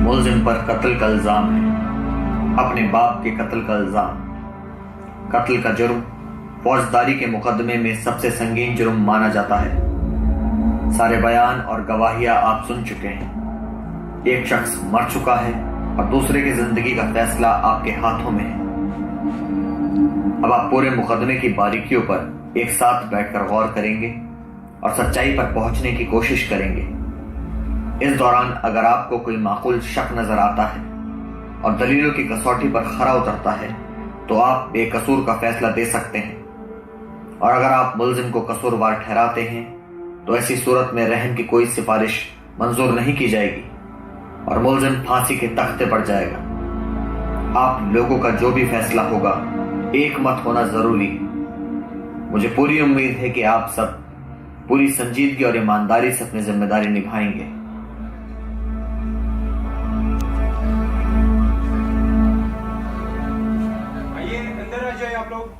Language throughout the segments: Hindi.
मुल्जिम पर कत्ल का इल्जाम है, अपने बाप के कत्ल का इल्जाम। कत्ल का जुर्म फौजदारी के मुकदमे में सबसे संगीन जुर्म माना जाता है। सारे बयान और गवाहियां आप सुन चुके हैं। एक शख्स मर चुका है और दूसरे की जिंदगी का फैसला आपके हाथों में है। अब आप पूरे मुकदमे की बारीकियों पर एक साथ बैठकर गौर करेंगे और सच्चाई पर पहुंचने की कोशिश करेंगे। इस दौरान अगर आपको कोई माकूल शक नजर आता है और दलीलों की कसौटी पर खरा उतरता है तो आप बेकसूर का फैसला दे सकते हैं, और अगर आप मुल्जिम को कसूरवार ठहराते हैं तो ऐसी सूरत में रहम की कोई सिफारिश मंजूर नहीं की जाएगी और मुल्जिम फांसी के तख्ते पर जाएगा। आप लोगों का जो भी फैसला होगा एक मत होना जरूरी है। मुझे पूरी उम्मीद है कि आप सब पूरी संजीदगी और ईमानदारी से अपनी जिम्मेदारी निभाएंगे। आप लोग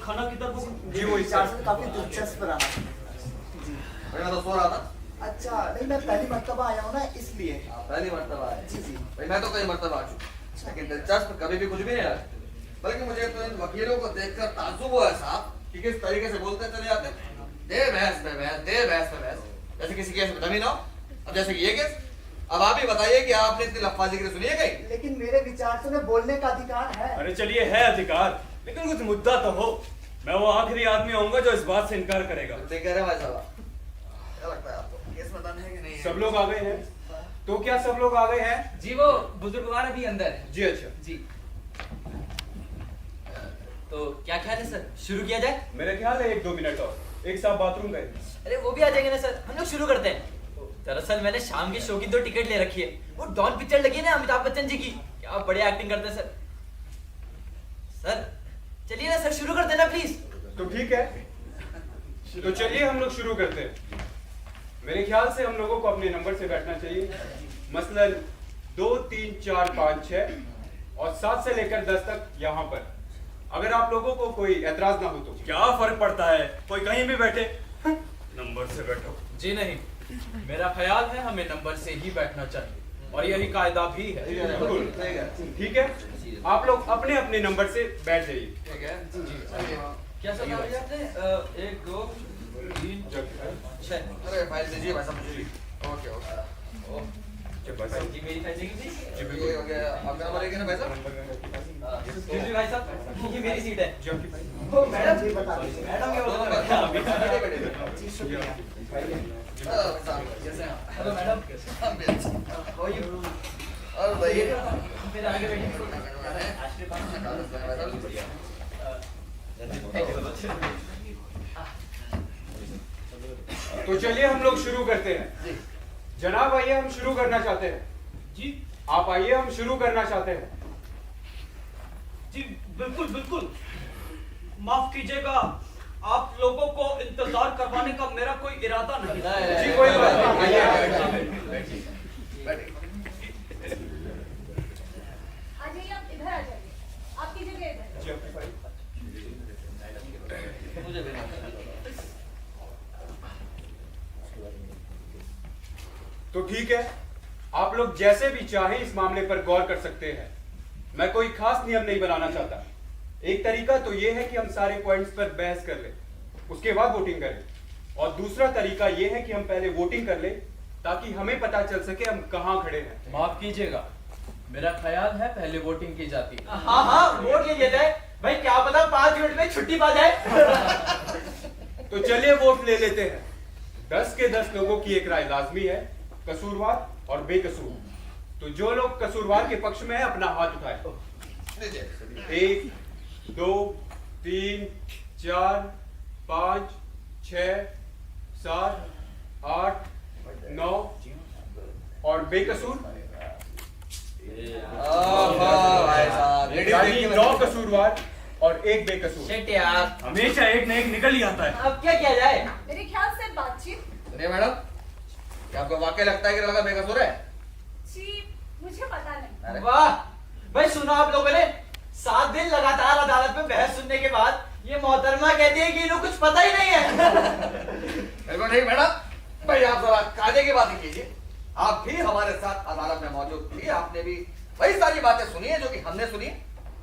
खाना किधर जी वो काफी दिलचस्प रहा। मैं तो सो रहा था। अच्छा नहीं, मैं पहली मर्तबा आया हूँ ना इसलिए। पहली मर्तबा आया? जी जी भाई मैं तो कई मर्तबा आ चुका, लेकिन दिलचस्प कभी भी कुछ भी नहीं लगा। बल्कि मुझे तो इन वकीलों को देखकर ताज्जुब हुआ साहब कि किस तरीके से बोलते चले जाते हैं, दे बहस पे बहस, दे बहस पे बहस, जैसे किसी केस में दमी ना हो। अब जैसे कि ये केस, अब आप ही बताइए कि आपने इतनी लफ्फाजी की सुनी है कहीं? लेकिन मेरे विचार से बोलने का अधिकार है। अरे चलिए है अधिकार, लेकिन कुछ मुद्दा तो हो। मैं वो आखिरी आदमी होऊंगा जो इस बात से इनकार करेगा। देख रहे भाई साहब, क्या लगता है आपको केस बताने है कि नहीं? सब लोग आ गए हैं? तो क्या सब लोग आ गए हैं? जी वो बुजुर्गवार अभी अंदर है। जी अच्छा जी। तो क्या ख्याल है सर, शुरू किया जाए? मेरा ख्याल है 1-2 मिनट और, एक साहब बाथरूम गए। अरे वो भी आ जाएंगे ना सर, हम लोग शुरू करते हैं। दरअसल मैंने शाम के शो की 2 टिकट ले रखी है। वो डॉन पिक्चर लगी है ना अमिताभ बच्चन जी की, क्या बढ़िया एक्टिंग करते हैं सर। सर चलिए ना सर, शुरू करते हैं ना प्लीज। तो ठीक है, तो चलिए हम लोग शुरू करते हैं। मेरे ख्याल से हम लोगों को अपने नंबर से बैठना चाहिए, मसलन 2, 3, 4, 5, 6 और 7 से लेकर 10 तक यहाँ पर। अगर आप लोगों को कोई एतराज ना हो तो। क्या फर्क पड़ता है, कोई कहीं भी बैठे, नंबर से बैठो। जी नहीं, मेरा ख्याल है हमें नंबर से ही बैठना चाहिए और यही कायदा भी है। ठीक है, आप लोग अपने अपने नंबर से बैठ जाइए। ठीक है जी। क्या सर नाम लिया आपने? 1, 2, 3, 4, 6। अरे फाइल दीजिए भाई साहब मुझे। ओके ओके जी मेरी फाइल देगी प्लीज। ये हो गया। आपका नंबर है क्या ना भाई साहब? जी जी भाई साहब, ये मेरी सीट है। जी आपकी फाइल। ओ मैडम जी बता दीजिए। मैडम क्या बोल रहे हैं? जी शुक्रिया। कैसे हैं? Hello madam, how are you? और भाई फिर आगे बैठिए। तो चलिए हम लोग शुरू करते हैं। जनाब आइए, हम शुरू करना चाहते हैं। जी आप आइए, हम शुरू करना चाहते हैं। जी बिल्कुल बिल्कुल, माफ कीजिएगा, आप लोगों को इंतजार करवाने का मेरा कोई इरादा नहीं। जी कोई बात नहीं, आइए। आ जाइए, आप इधर आ जाइए, आपकी जगह इधर। जी आपकी फाइल। तो ठीक है, आप लोग जैसे भी चाहें इस मामले पर गौर कर सकते हैं। मैं कोई खास नियम नहीं बनाना चाहता। एक तरीका तो यह है कि हम सारे पॉइंट्स पर बहस कर लें, उसके बाद वोटिंग करें, और दूसरा तरीका यह है कि हम पहले वोटिंग कर लें ताकि हमें पता चल सके हम कहां खड़े हैं। माफ कीजिएगा, मेरा ख्याल है पहले वोटिंग की जाती है। हाँ हाँ, वोट ले लिया जाए भाई, क्या पता 5 मिनट में छुट्टी पा जाए। तो चलिए वोट ले लेते हैं। 10 के 10 लोगों की एक राय लाजमी है, कसूरवार और बेकसूर। तो जो लोग कसूरवार के पक्ष में है अपना हाथ उठाए। 1 2 3 4 5 6 7 8 9 और बेकसूर भाई साहब, यानी 9 कसूरवार और 1 बेकसूर। शिट यार, हमेशा एक न एक निकल ही आता है। अब क्या किया जाए? मेरे ख्याल से बातचीत। सुनिए मैडम, क्या आपको वाकई लगता है कि लड़का बेकसूर है? जी मुझे पता नहीं। अरे वाह भाई, सुना आप लोगों ने? 7 दिन लगातार अदालत में बहस सुनने के बाद ये मोहतरमा कहती है कि इन्हें कुछ पता ही नहीं है। बिल्कुल ठीक मैडम। भाई आप जरा कायदे की बातें कीजिए। आप भी हमारे साथ अदालत में मौजूद थी, आपने भी वही सारी बातें सुनी है जो कि हमने सुनी।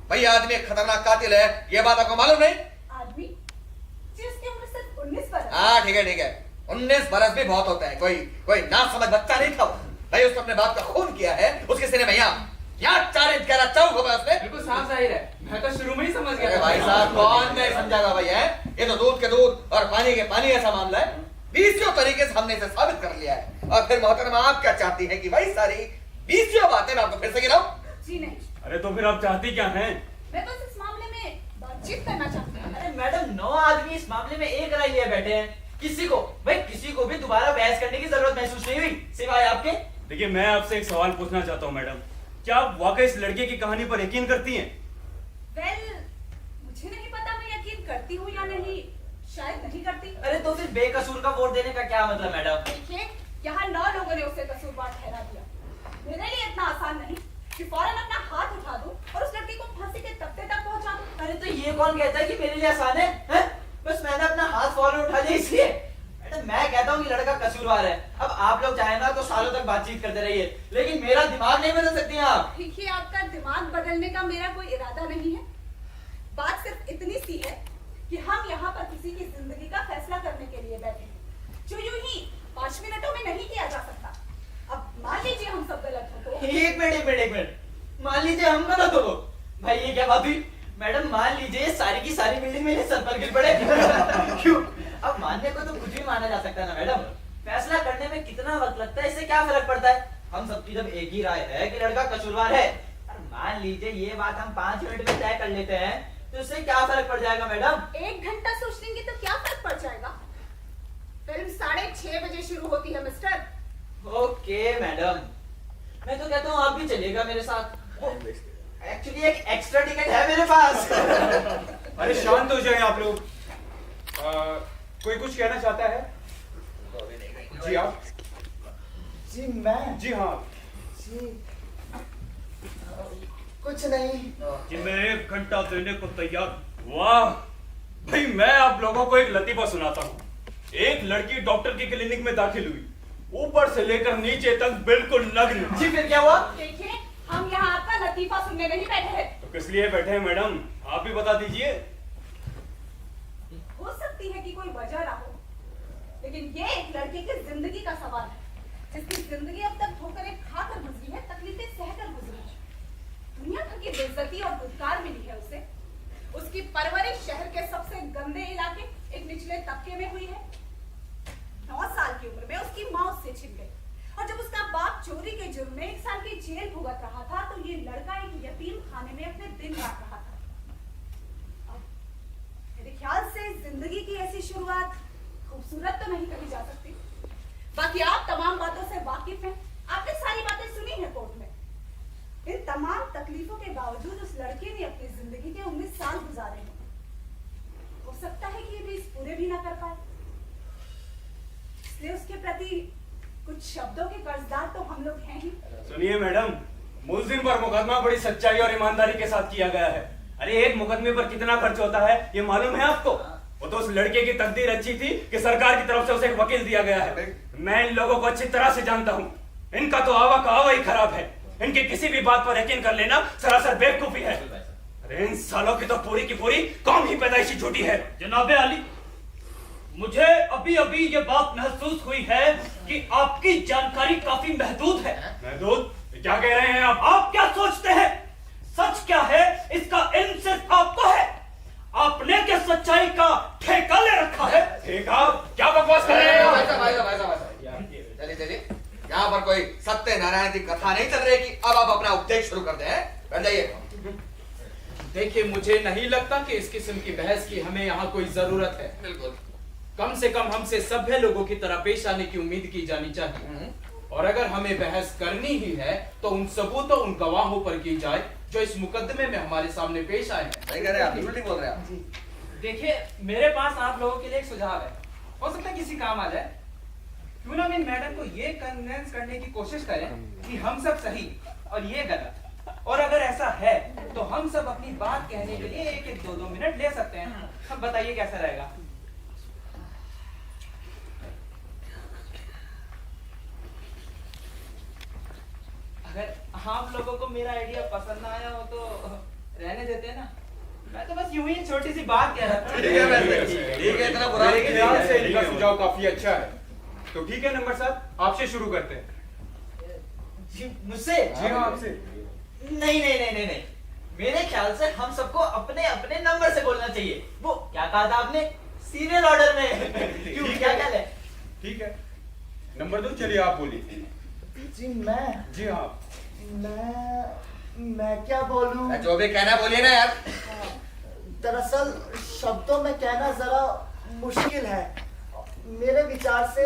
भाई आदमी एक खतरनाक कातिल है, ये बात आपको मालूम नहीं? आदमी जिसकी उम्र सिर्फ 19 बरस। हाँ ठीक है, 19 बरस भी बहुत होता है। कोई ना समझ बच्चा नहीं था वो। भाई उसने अपने बाप का खून किया है, उसके सीने में यहाँ 4 इंच गहरा चाऊ घुमा उसने। बिल्कुल साफ जाहिर है, मैं तो शुरू में ही समझ गया अरे था। भाई साहब, कौन नहीं समझागा भाई है? ये तो दूध के दूध और पानी के पानी ऐसा मामला है। 20 तरीके से हमने इसे साबित कर लिया है। और फिर मोहतरमा आप क्या चाहती है कि भाई सारी 20 बातें मैं आपको फिर से गिनाऊं? जी नहीं, अरे तो फिर आप चाहती क्या हैं? मैं तो इस मामले में बातचीत करना चाहती हूँ। अरे मैडम, 9 आदमी इस मामले में एक राय लिए बैठे हैं। किसी को भी दोबारा बहस करने की जरूरत महसूस नहीं हुई सिवाय आपके। देखिए, मैं आपसे एक सवाल पूछना चाहता हूँ मैडम, क्या आप वाकई इस लड़के की कहानी पर यकीन करती हैं? वेल, मुझे नहीं पता मैं यकीन करती हूँ या नहीं, शायद नहीं करती। अरे तो फिर बेकसूर का वोट देने का क्या मतलब मैडम? देखिए, यहाँ 9 लोगों ने उसे कसूरवार ठहरा दिया। मेरे लिए इतना आसान नहीं कि फौरन अपना हाथ उठा दूं और उस लड़की को फांसी के तख्ते तक पहुंचा दूं। अरे तो ये कौन कहता है कि मेरे लिए आसान है, हैं? बस मैंने अपना हाथ फौरन उठा लिया इसलिए। मैडम, मैं कहता हूँ कि लड़का कसूरवार है। अब आप लोग चाहे ना तो सालों तक बातचीत करते रहिए, लेकिन मेरा दिमाग नहीं बदल सकती हैं आप। देखिए, आपका दिमाग बदलने का मेरा कोई इरादा नहीं है। बात सिर्फ इतनी सी है कि हम यहाँ पर किसी की जिंदगी का फैसला करने के लिए बैठे हैं, जो यूं ही 5 मिनटों में नहीं किया जा सकता। अब मान लीजिए हम सब गलत हो तो एक मिनट, मान लीजिए हम गलत हो। भाई ये क्या बात हुई? मैडम, मान लीजिए सारी की सारी बिल्डिंग मेरे सर पर गिर पड़े। क्यों? अब मानने को तो कुछ भी माना जा सकता है ना मैडम। फैसला करने में कितना वक्त लगता है, इससे क्या फर्क पड़ता है? हम सबकी जब एक ही राय है कि लड़का कसूरवार है, और मान लीजिए ये बात हम 5 मिनट में तय कर लेते हैं, तो इससे क्या फर्क पड़ जाएगा मैडम? 1 घंटा सोच लेंगे तो क्या फर्क पड़ जाएगा? फिल्म 6:30 बजे शुरू होती है मिस्टर। ओके मैडम, मैं तो कहता हूँ आप भी चलिएगा मेरे साथ। एक्चुअली एक एक्स्ट्रा टिकट है मेरे पास। अरे शांत हो जाए आप लोग। कोई कुछ कहना चाहता है? जी आप? जी मैं? जी हाँ। जी कुछ नहीं। कि मैं 1 घंटा देने को तैयार। वाह भाई, मैं आप लोगों को एक लतीफा सुनाता हूँ। एक लड़की डॉक्टर की क्लिनिक में दाखिल हुई, ऊपर से लेकर नीचे तक बिल्कुल नग्न। जी फिर क्या हुआ? देखिए, हम यहाँ आपका लतीफा सुनने नहीं बैठे हैं। तो किस लिए बैठे हैं मैडम, आप भी बता दीजिए। हो सकती है कि कोई वजह ना हो, लेकिन ये एक लड़के की जिंदगी का सवाल है, जिसकी जिंदगी अब तक ठोकरें खाकर गुजरी है, तकलीफें सहकर गुजरी है। दुनिया भर की बेइज्जती और धुतकार मिली है उसे। उसकी परवरिश शहर के सबसे गंदे इलाके एक निचले तबके में हुई है। 9 साल की उम्र में उसकी माँ उससे छिन गई, और जब उसका बाप चोरी के जुर्म में 1 साल की जेल भुगत रहा था, तो ये लड़का एक यतीम खाने में अपने दिन काट रहा था। अब मेरे ख्याल से जिंदगी की ऐसी शुरुआत खूबसूरत तो नहीं कही जा सकती। बाकी आप तमाम बातों से वाकिफ हैं, आपने सारी बातें सुनी है कोर्ट में। इन तमाम तकलीफों के बावजूद उस लड़के ने अपनी जिंदगी के 19 साल गुजारे हैं। हो सकता है कि ये भी इस पूरे भी ना कर पाए, इसलिए उसके प्रति कुछ शब्दों के कर्जदार तो हम लोग हैं ही। सुनिए मैडम, मुलजिम पर मुकदमा बड़ी सच्चाई और ईमानदारी के साथ किया गया है। अरे एक मुकदमे पर कितना खर्च होता है ये मालूम है आपको? वो तो उस लड़के की तकदीर अच्छी थी कि सरकार की तरफ से उसे एक वकील दिया गया है। मैं इन लोगों को अच्छी तरह से जानता हूँ। इनका तो आवा का आवा ही खराब है। इनके किसी भी बात पर यकीन कर लेना सरासर बेवकूफी है। अरे इन सालों की तो पूरी की पूरी कौम ही पैदाइशी झूठी है। जनाबे आली, मुझे अभी अभी ये बात महसूस हुई है कि आपकी जानकारी काफी महदूद है। महदूद, क्या कह रहे हैं आप? आप क्या सोचते हैं सच क्या है इसका इल्म सिर्फ आपको है? आपने क्या सच्चाई का ठेका ले रखा है? ठेका? क्या बकवास कर रहे हैं भाई आप? साहब, भाई साहब, भाई साहब, भाई साहब। चलिए चलिए, यहाँ पर कोई सत्यनारायण की कथा नहीं चल रही कि अब आप अपना उपदेश शुरू कर दें। बैठ जाइए। देखिए, मुझे नहीं लगता कि इस किस्म की बहस की हमें यहाँ कोई जरूरत है। बिल्कुल। कम से कम हमसे सभ्य लोगों की तरह पेश आने की उम्मीद की जानी चाहिए। और अगर हमें बहस करनी ही है तो उन सबूतों, उन गवाहों पर की जाए जो इस मुकदमे में हमारे सामने पेश आए हैं। सही कह रहे हैं आप, बिल्कुल ठीक बोल रहे हैं आप। देखिए, मेरे पास आप लोगों के लिए एक सुझाव है, हो सकता है किसी काम आ जाए। क्यों ना हम इन मैडम को ये कन्विंस करने की कोशिश करें कि हम सब सही और ये गलत, और अगर ऐसा है तो हम सब अपनी बात कहने के लिए 1-1, 2-2 मिनट ले सकते हैं। अब बताइए कैसा रहेगा? अगर आप लोगों को मेरा आइडिया पसंद ना आया हो तो रहने देते हैं ना। मैं तो बस यूं ही छोटी सी बात कह रहा था। ठीक है वैसे, ठीक है, इतना बुरा मेरे ख्याल से इनका सुझाव काफी अच्छा है। तो ठीक है नंबर 7, आपसे शुरू करते हैं। जी, मुझसे? जी हाँ, आपसे। नहीं नहीं नहीं नहीं नहीं, मेरे ख्याल से हम सबको अपने अपने नंबर से बोलना चाहिए। वो क्या कहा था आपने? सीरियल ऑर्डर में। क्यों, ठीक क्या है। ख्याल है? ठीक है, नंबर 2, चलिए आप बोलिए। जी मैं जी हाँ। मैं क्या बोलूं? जो भी कहना है बोलिए ना यार। दरअसल शब्दों में कहना जरा मुश्किल है। मेरे विचार से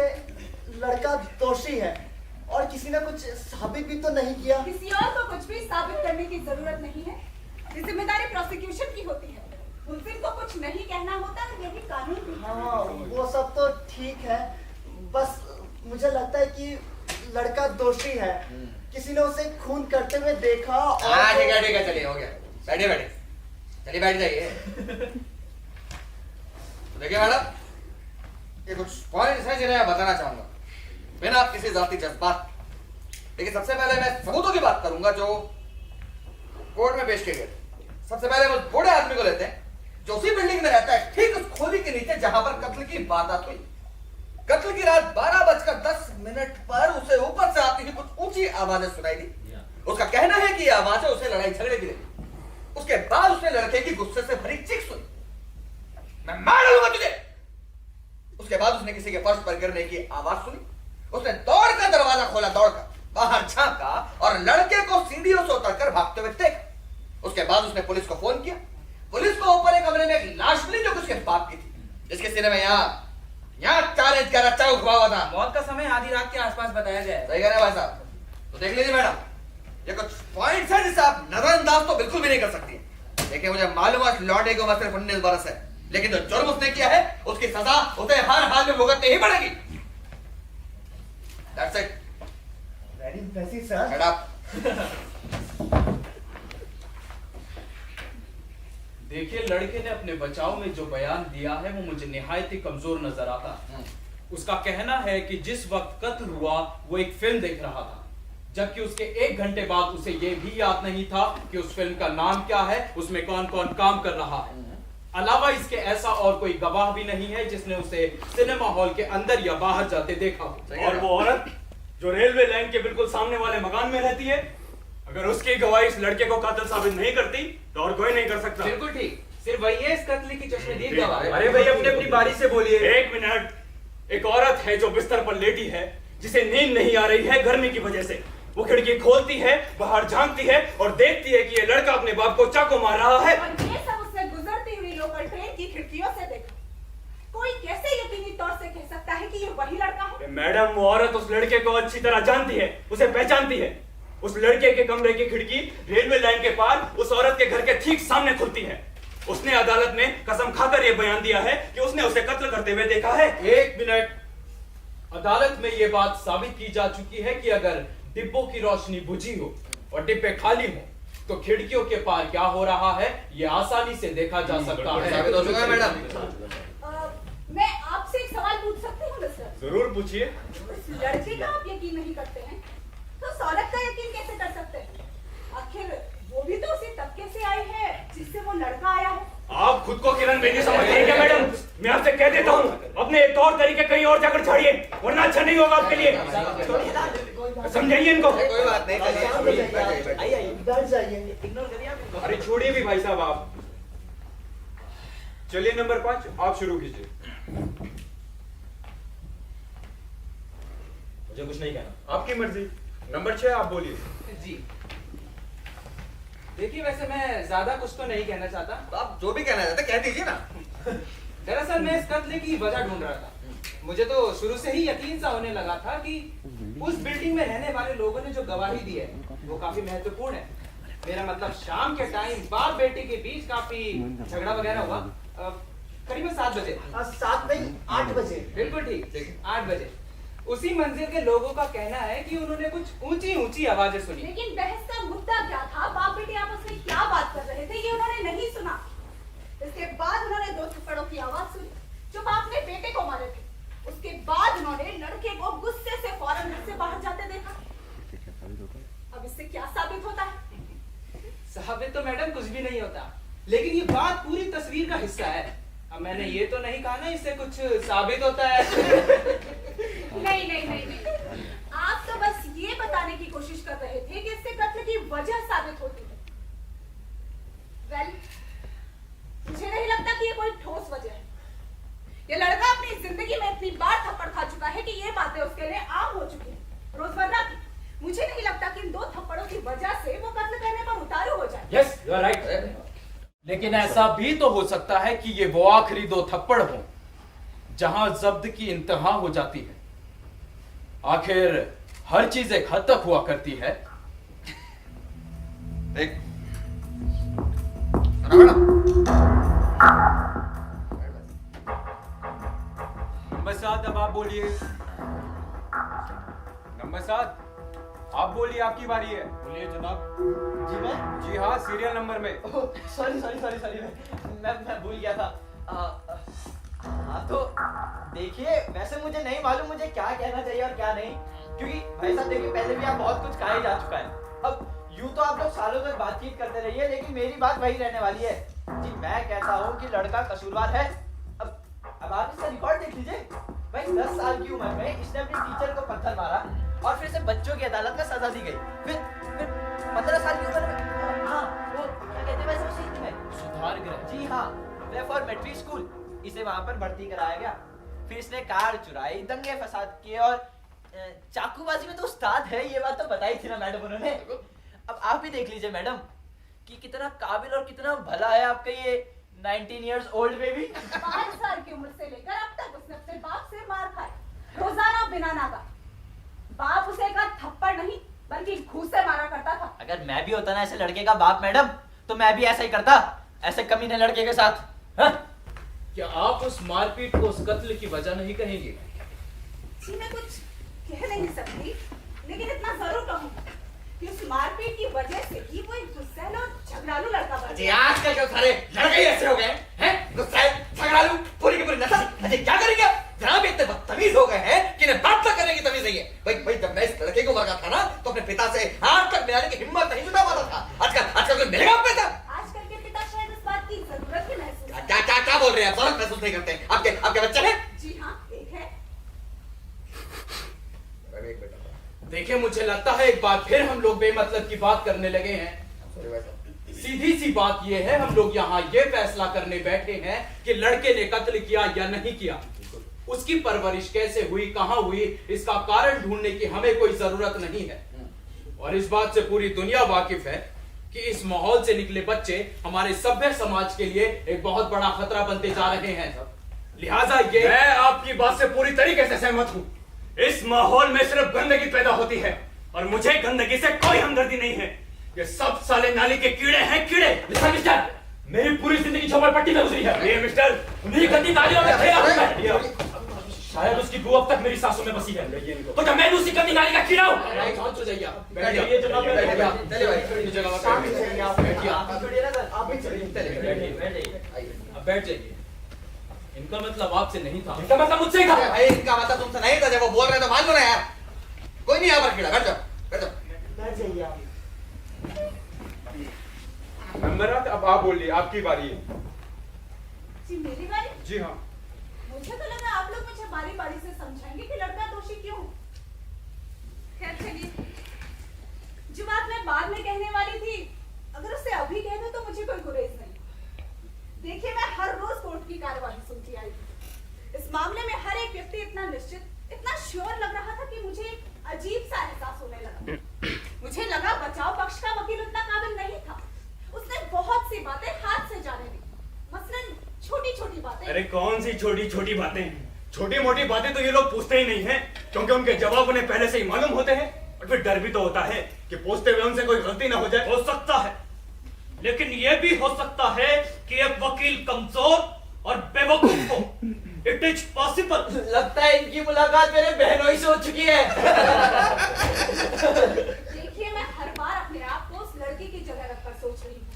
लड़का दोषी है और किसी ने कुछ साबित भी तो नहीं किया। किसी और को कुछ भी साबित करने की जरूरत नहीं है। ये जिम्मेदारी प्रोसिक्यूशन की होती है। मुलजिम को कुछ नहीं कहना होता, यही कानून भी है। हाँ, वो सब तो ठीक है, बस मुझे लगता है कि लड़का दोषी है। किसी ने उसे खून करते हुए देखा और हाँ ठीक है, चलिए हो गया। बैठिए बैठिए, चलिए बैठ जाइए। तो देखिए मैडम, ये कुछ पॉइंट्स हैं जिन्हें मैं बताना चाहूंगा बिना किसी जाती जज्बात। देखिए, सबसे पहले मैं सबूतों की बात करूंगा जो कोर्ट में पेश किए गए। सबसे पहले हम उस बूढ़े आदमी को लेते हैं जो उसी बिल्डिंग में रहता है, ठीक उस खोली के नीचे जहां पर कत्ल की वारदात हुई। कत्ल की रात 12:10 पर उसे ऊपर से आती हुई कुछ ऊंची आवाजें सुनाई दी। उसका कहना है कि ये आवाजें उसे लड़ाई झगड़े की लगी। उसके बाद उसने लड़के की गुस्से से भरी चीख सुनी, मैं मार डालूंगा तुझे। उसके बाद उसने किसी के फर्श पर गिरने की आवाज सुनी। उसने दौड़कर दरवाजा खोला, दौड़कर बाहर झांका और लड़के को सीढ़ियों से उतरकर भागते हुए देखा। उसके बाद उसने पुलिस को फोन किया। पुलिस को ऊपर एक कमरे में एक लाश मिली जो उसके बाप की थी, जिसके सीने में यहाँ 4 इंच का रच्चा उठा हुआ था। मौत का समय आधी रात के आसपास बताया गया है। सही कह रहे हैं भाई साहब। तो देख लीजिए मैडम, ये कुछ पॉइंट्स हैं जिसे आप नजरअंदाज तो बिल्कुल भी नहीं कर सकती। देखिए, मुझे मालूम है लौटे को सिर्फ 19 बरस है, लेकिन जो जुर्म उसने किया है उसकी सजा उसे हर हाल में भुगतनी ही पड़ेगी। That's it. Very impressive sir. Shut up. देखिए, लड़के ने अपने बचाव में जो बयान दिया है वो मुझे निहायत ही कमजोर नजर आता है। उसका कहना है कि जिस वक्त कत्ल हुआ वो एक फिल्म देख रहा था, जबकि उसके 1 घंटे बाद उसे ये भी याद नहीं था कि उस फिल्म का नाम क्या है, उसमें कौन कौन काम कर रहा है। अलावा इसके ऐसा और कोई गवाह भी नहीं है जिसने उसे सिनेमा हॉल के अंदर या बाहर जाते देखा हो। और वो औरत जो रेलवे लाइन के बिल्कुल सामने वाले मकान में रहती है, अगर उसकी गवाही इस लड़के को कातिल साबित नहीं करती तो और कोई नहीं कर सकता। बिल्कुल ठीक, सिर्फ वही है इस कत्ल की चश्मदीद गवाह। अरे भाई, अपनी अपनी बारी से बोलिए। 1 मिनट। एक औरत है जो बिस्तर पर लेटी है, जिसे नींद नहीं आ रही है गर्मी की वजह से। वो खिड़की खोलती है, बाहर झांकती है और देखती है कि ये लड़का अपने बाप को चाकू मार रहा है। और ये सब उसने गुजरती हुई लोकल ट्रेन की खिड़कियों से देखा। कोई कैसे यकीनी तौर से कह सकता है कि ये वही लड़का है? मैडम, वो औरत उस लड़के को अच्छी तरह जानती है, उसे पहचानती है। उस लड़के के कमरे की खिड़की रेलवे लाइन के पार उस औरत के घर के ठीक सामने खुलती है। उसने अदालत में कसम खाकर यह बयान दिया है कि उसने उसे कत्ल करते हुए देखा है। 1 मिनट। अदालत में यह बात साबित की जा चुकी है कि अगर डिब्बों की रोशनी बुझी हो और डिब्बे खाली हो तो खिड़कियों के पार क्या हो रहा है यह आसानी से देखा जा सकता है। साबित हो चुका है मैडम। मैं आपसे एक सवाल पूछ सकती हूँ मिस्टर? जरूर पूछिए। उस लड़के का आप यकीन नहीं करते हैं खुद को किरण बेदी समझते हैं क्या मैडम? मैं आपसे कह देता हूँ, अपने एक तौर तरीके कहीं और जाकर छाड़िए, वरना अच्छा नहीं होगा आपके लिए। समझाइए इनको। कोई बात नहीं, बैठ जाइए। अरे छोड़िए भी भाई साहब आप। चलिए नंबर 5 आप शुरू कीजिए। मुझे कुछ नहीं कहना। आपकी मर्जी। नंबर 6 आप बोलिए। जी देखिए, वैसे मैं ज्यादा कुछ तो नहीं कहना चाहता। तो आप जो भी कहना चाहते कह दीजिए ना। दरअसल मैं इस कत्ल की वजह ढूंढ रहा था। मुझे तो शुरू से ही यकीन सा होने लगा था कि उस बिल्डिंग में रहने वाले लोगों ने जो गवाही दी है वो काफी महत्वपूर्ण है। मेरा मतलब शाम के टाइम बाप बेटे के बीच काफी झगड़ा वगैरह हुआ, करीबन 7 बजे। 7 नहीं 8 बजे। बिल्कुल ठीक, 8 बजे। उसी मंजिल के लोगों का कहना है कि उन्होंने कुछ ऊंची ऊंची आवाजें सुनी। लेकिन बहस का मुद्दा क्या था? बाप बेटे आपस में क्या बात कर रहे थे ये उन्होंने नहीं सुना। इसके बाद उन्होंने 2 थप्पड़ों की आवाज सुनी जो बाप ने बेटे को मारे थे। उसके बाद उन्होंने लड़के को गुस्से से फौरन घर से बाहर जाते देखा। अब इससे क्या साबित होता है? साबित तो मैडम कुछ भी नहीं होता, लेकिन ये बात पूरी तस्वीर का हिस्सा है। अब मैंने ये तो नहीं कहा ना इससे कुछ साबित होता है। नहीं। आप तो बस ये बताने की कोशिश कर रहे थे कि इससे कत्ल की वजह साबित होती है। वेल, मुझे नहीं लगता कि ये कोई ठोस वजह है। ये लड़का अपनी जिंदगी में इतनी बार थप्पड़ खा चुका है कि ये बातें उसके लिए आम हो चुकी हैं, रोजमर्रा की। मुझे नहीं लगता कि इन 2 थप्पड़ों की वजह से वो कत्ल करने पर उतारू हो जाए। Yes, you are right. लेकिन ऐसा भी तो हो सकता है कि ये वो आखिरी 2 थप्पड़ हो जहां जब्त की इंतहा हो जाती है। आखिर हर चीज एक हद तक हुआ करती है। एक नंबर 7 अब आप बोलिए। नंबर 7 आप बोलिए, आपकी बारी है। बोलिए जनाब। जी मैं जी हाँ, सीरियल नंबर में। सॉरी मैं भूल गया था। हाँ तो देखिए, वैसे मुझे नहीं मालूम मुझे क्या कहना चाहिए और क्या नहीं, क्योंकि भाई साहब देखिए पहले भी आप बहुत कुछ कहा ही जा चुका है। अब यूं तो आप लोग सालों तक बातचीत करते रहिए, लेकिन मेरी बात वही रहने वाली है। जी मैं कहता हूँ कि लड़का कसूरवार है। अब आप इसका रिकॉर्ड देख लीजिए। भाई 10 साल की उम्र में इसने अपने टीचर को पत्थर मारा और फिर से बच्चों की अदालत में सजा दी गई। फिर 15 साल की उम्र में वो क्या कहते हैं वैसे उसी में सुधार गृह। जी हाँ, रेफॉर्मेटरी स्कूल। इसे वहां पर भर्ती कराया गया। फिर इसने कार चुराई, दंगे फसाद किए और चाकूबाजी में तो उस्ताद है। ये बात तो बताई थी ना मैडम उन्होंने। अब आप भी देख लीजिए मैडम कि कितना काबिल और कितना भला है आपका ये 19 years old बेबी। 5 साल की उम्र से लेकर अब तक उसने अपने बाप से मार खाई, रोजाना बिना नागा। बाप उसे एक थप्पड़ नहीं बल्कि घूंसे से मारा करता था। अगर मैं भी होता ना ऐसे लड़के का बाप मैडम, तो मैं भी ऐसा ही करता, ऐसे कमीने लड़के के साथ। हा? क्या आप उस मारपीट को उस कत्ल की वजह नहीं कहेंगे? जी मैं कुछ कह नहीं सकती, लेकिन इतना जरूर कहूंगी कि उस मारपीट की वजह से ही वो एक गुस्सैल और झगड़ालू लड़का बन जी गया। आजकल के सारे लड़के ही ऐसे हो गए हैं, गुस्सैल, झगड़ालू, पूरी की पूरी नस्ल। अरे क्या करेंगे जनाब, इतने बदतमीज हो गए हैं कि इन्हें बात तक करने की तमीज नहीं है। भाई जब मैं इस लड़के को मरगा था ना, तो अपने पिता से हाथ तक मिलाने की हिम्मत नहीं जुटा पाता था। आजकल कोई मिलेगा अपने साथ? आजकल के पिता शायद इस बात की जरूरत ही महसूस करते हैं। क्या बोल रहे हैं? जरूरत महसूस नहीं करते? आपके बच्चे हैं? जी हाँ, एक है। देखिए, मुझे लगता है एक बार फिर हम लोग बेमतलब की बात करने लगे हैं। सीधी सी बात यह है, हम लोग यहाँ ये फैसला करने बैठे हैं कि लड़के ने कत्ल किया या नहीं किया। उसकी परवरिश कैसे हुई, कहाँ हुई, इसका कारण ढूंढने की हमें कोई जरूरत नहीं है। और इस बात से पूरी दुनिया वाकिफ है कि इस माहौल से निकले बच्चे हमारे सभ्य समाज के लिए एक बहुत बड़ा खतरा बनते जा रहे हैं। लिहाजा ये मैं आपकी बात से पूरी तरीके से सहमत हूँ। इस माहौल में सिर्फ गंदगी पैदा होती है और मुझे गंदगी से कोई हमदर्दी नहीं है। ये सब साले नाली के कीड़े हैं, कीड़े। मिस्टर, मेरी पूरी जिंदगी झोपड़पट्टी में गुजरी है। ये मिस्टर, उन्हीं गंदी नालियों में खेला हूं मैं। शायद उसकी बू अब तक मेरी सांसों में बसी है, तो क्या मैं भी उसी गंदी नाली का कीड़ा हूँ? शांत हो जाइए, बैठ जाइए जनाब, बैठ जाइए। चलिए भाई, अपनी जगह पर बैठिए। आप भी चलिए। अब बैठ जाइए। इनका मतलब आपसे नहीं था। इनका मतलब मुझसे था। भाई इनका मतलब तुमसे नहीं था, जब वो बोल रहे तो मान लो ना यार। कोई नहीं यहाँ पर खड़ा, बैठ जाओ, बैठ जाओ। बैठ जाइए आप। नंबर 8 अब आप बोलिए, आपकी बारी है। जी मेरी बारी? जी हाँ। मुझे तो लगा आप लोग मुझे बारी बारी से समझाएंगे कि लड़का दोषी क्यों। खैर चलिए, जो बात मैं बाद में कहने वाली थी, अगर उसे अभी कह दूं तो मुझे कोई गुरेज नहीं। देखिए, मैं हर रोज कोर्ट की कार्यवाही सुनती आई थी। इस मामले में हर एक व्यक्ति इतना निश्चित, इतना श्योर लग रहा था कि मुझे एक अजीब सा एहसास होने लगा। मुझे लगा बचाव पक्ष का वकील उतना काबिल नहीं था। उसने बहुत सी बातें हाथ से जाने दी, मसलन छोटी छोटी बातें। अरे कौन सी छोटी छोटी बातें? छोटी मोटी बातें तो ये लोग पूछते ही नहीं है, क्योंकि उनके जवाब उन्हें पहले से ही मालूम होते हैं। और फिर डर भी तो होता है कि पूछते हुए उनसे कोई गलती ना हो जाए। हो सकता है, लेकिन यह भी हो सकता है कि एक वकील कमजोर और बेवकूफ हो। It is possible. लगता है इनकी मुलाकात मेरे बहनों से हो चुकी है। देखिए, मैं हर बार अपने आप को उस लड़के की जगह रखकर सोच रही हूँ